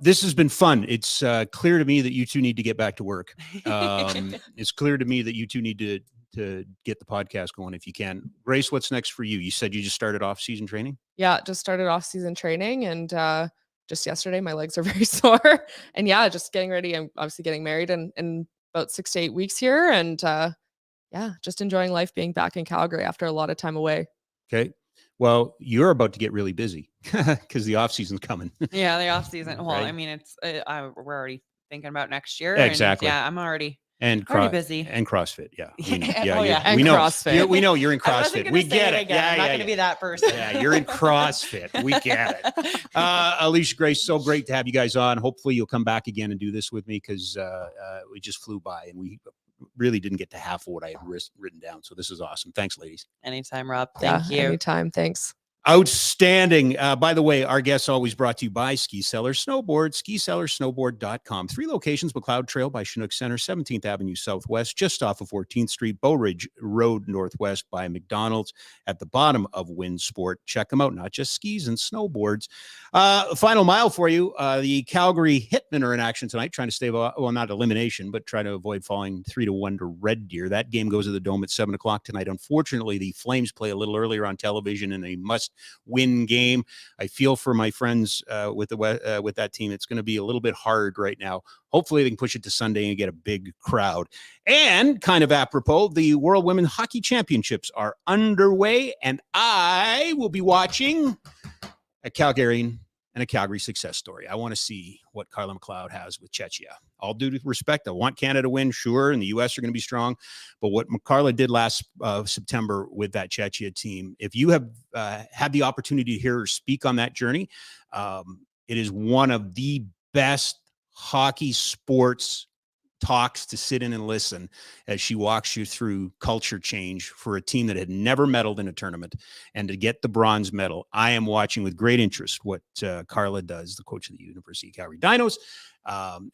This has been fun. It's clear to me that you two need to get back to work. It's clear to me that you two need to get the podcast going if you can. Grace, what's next for you? You said you just started off-season training? Yeah, just started off-season training, and just yesterday my legs are very sore. And just getting ready. I'm obviously getting married in about 6 to 8 weeks here, and just enjoying life being back in Calgary after a lot of time away. Okay. Well, you're about to get really busy because the off season's coming. Yeah, the off season. Well, right? I mean, it's we're already thinking about next year. Exactly. And, I'm already busy. And CrossFit. Yeah. We know. And we know CrossFit. We know you're in CrossFit. We get it. I'm not going to be that person. Yeah, you're in CrossFit. We get it. Alysia, Grace, so great to have you guys on. Hopefully you'll come back again and do this with me because we just flew by and we really didn't get to half of what I had written down. So this is awesome. Thanks, ladies. Anytime, Rob. Thank you. Anytime. Thanks. Outstanding. By the way, our guests always brought to you by Ski Cellar Snowboard, skicellarsnowboard.com. 3 locations, McLeod Trail by Chinook Center, 17th Avenue Southwest, just off of 14th Street, Bow Ridge Road Northwest by McDonald's at the bottom of Windsport. Check them out, not just skis and snowboards. Final mile for you. The Calgary Hitmen are in action tonight, trying to stay, well, not elimination, but try to avoid falling 3-1 to Red Deer. That game goes to the Dome at 7 o'clock tonight. Unfortunately, the Flames play a little earlier on television in a must-win game. I feel for my friends with that team. It's going to be a little bit hard right now. Hopefully, they can push it to Sunday and get a big crowd. And kind of apropos, the World Women's Hockey Championships are underway, and I will be watching a Calgarian and a Calgary success story. I want to see what Carla McLeod has with Czechia. All due respect, I want Canada to win, sure, and the U.S. are going to be strong. But what Carla did last September with that Czechia team, if you have had the opportunity to hear her speak on that journey, it is one of the best hockey sports talks to sit in and listen as she walks you through culture change for a team that had never medaled in a tournament and to get the bronze medal. I am watching with great interest what Carla does, the coach of the University of Calgary Dinos,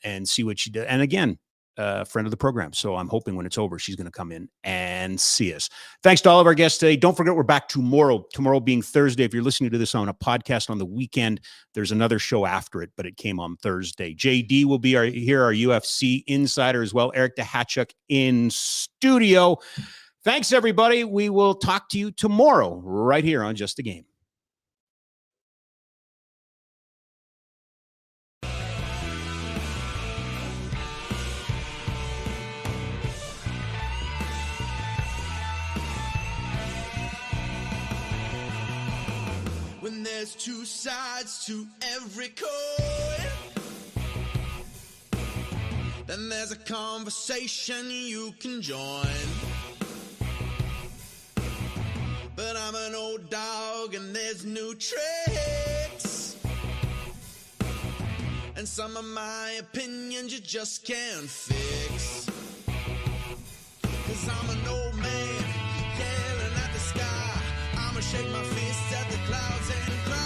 and see what she did. And again, friend of the program. So I'm hoping when it's over, she's going to come in and see us. Thanks to all of our guests today. Don't forget, we're back tomorrow being Thursday. If you're listening to this on a podcast on the weekend, there's another show after it, but it came on Thursday. JD will be our UFC insider as well. Eric DeHatchuk in studio. Thanks, everybody. We will talk to you tomorrow right here on Just a Game. there's two sides to every coin. Then there's a conversation you can join. But I'm an old dog and there's new tricks. And some of my opinions you just can't fix. 'Cause I'm an old man yelling at the sky. I'ma shake my fist at the clouds and cry.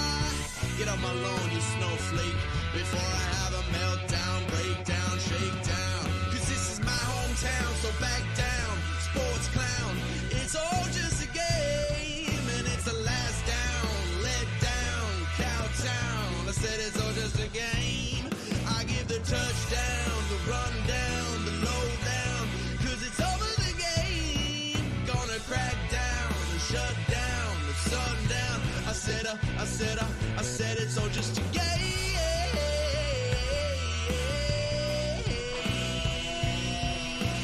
Get off my lawn, you snowflake, before I have a meltdown, breakdown, shakedown. 'Cause this is my hometown, so back down, sports clown. It's all just a game, and it's the last down, let down, cowtown. I said it's all just a game. I give the touchdown, the rundown, the lowdown. 'Cause it's over the game. Gonna crack down and shut down the sundown. I said it's all just a game.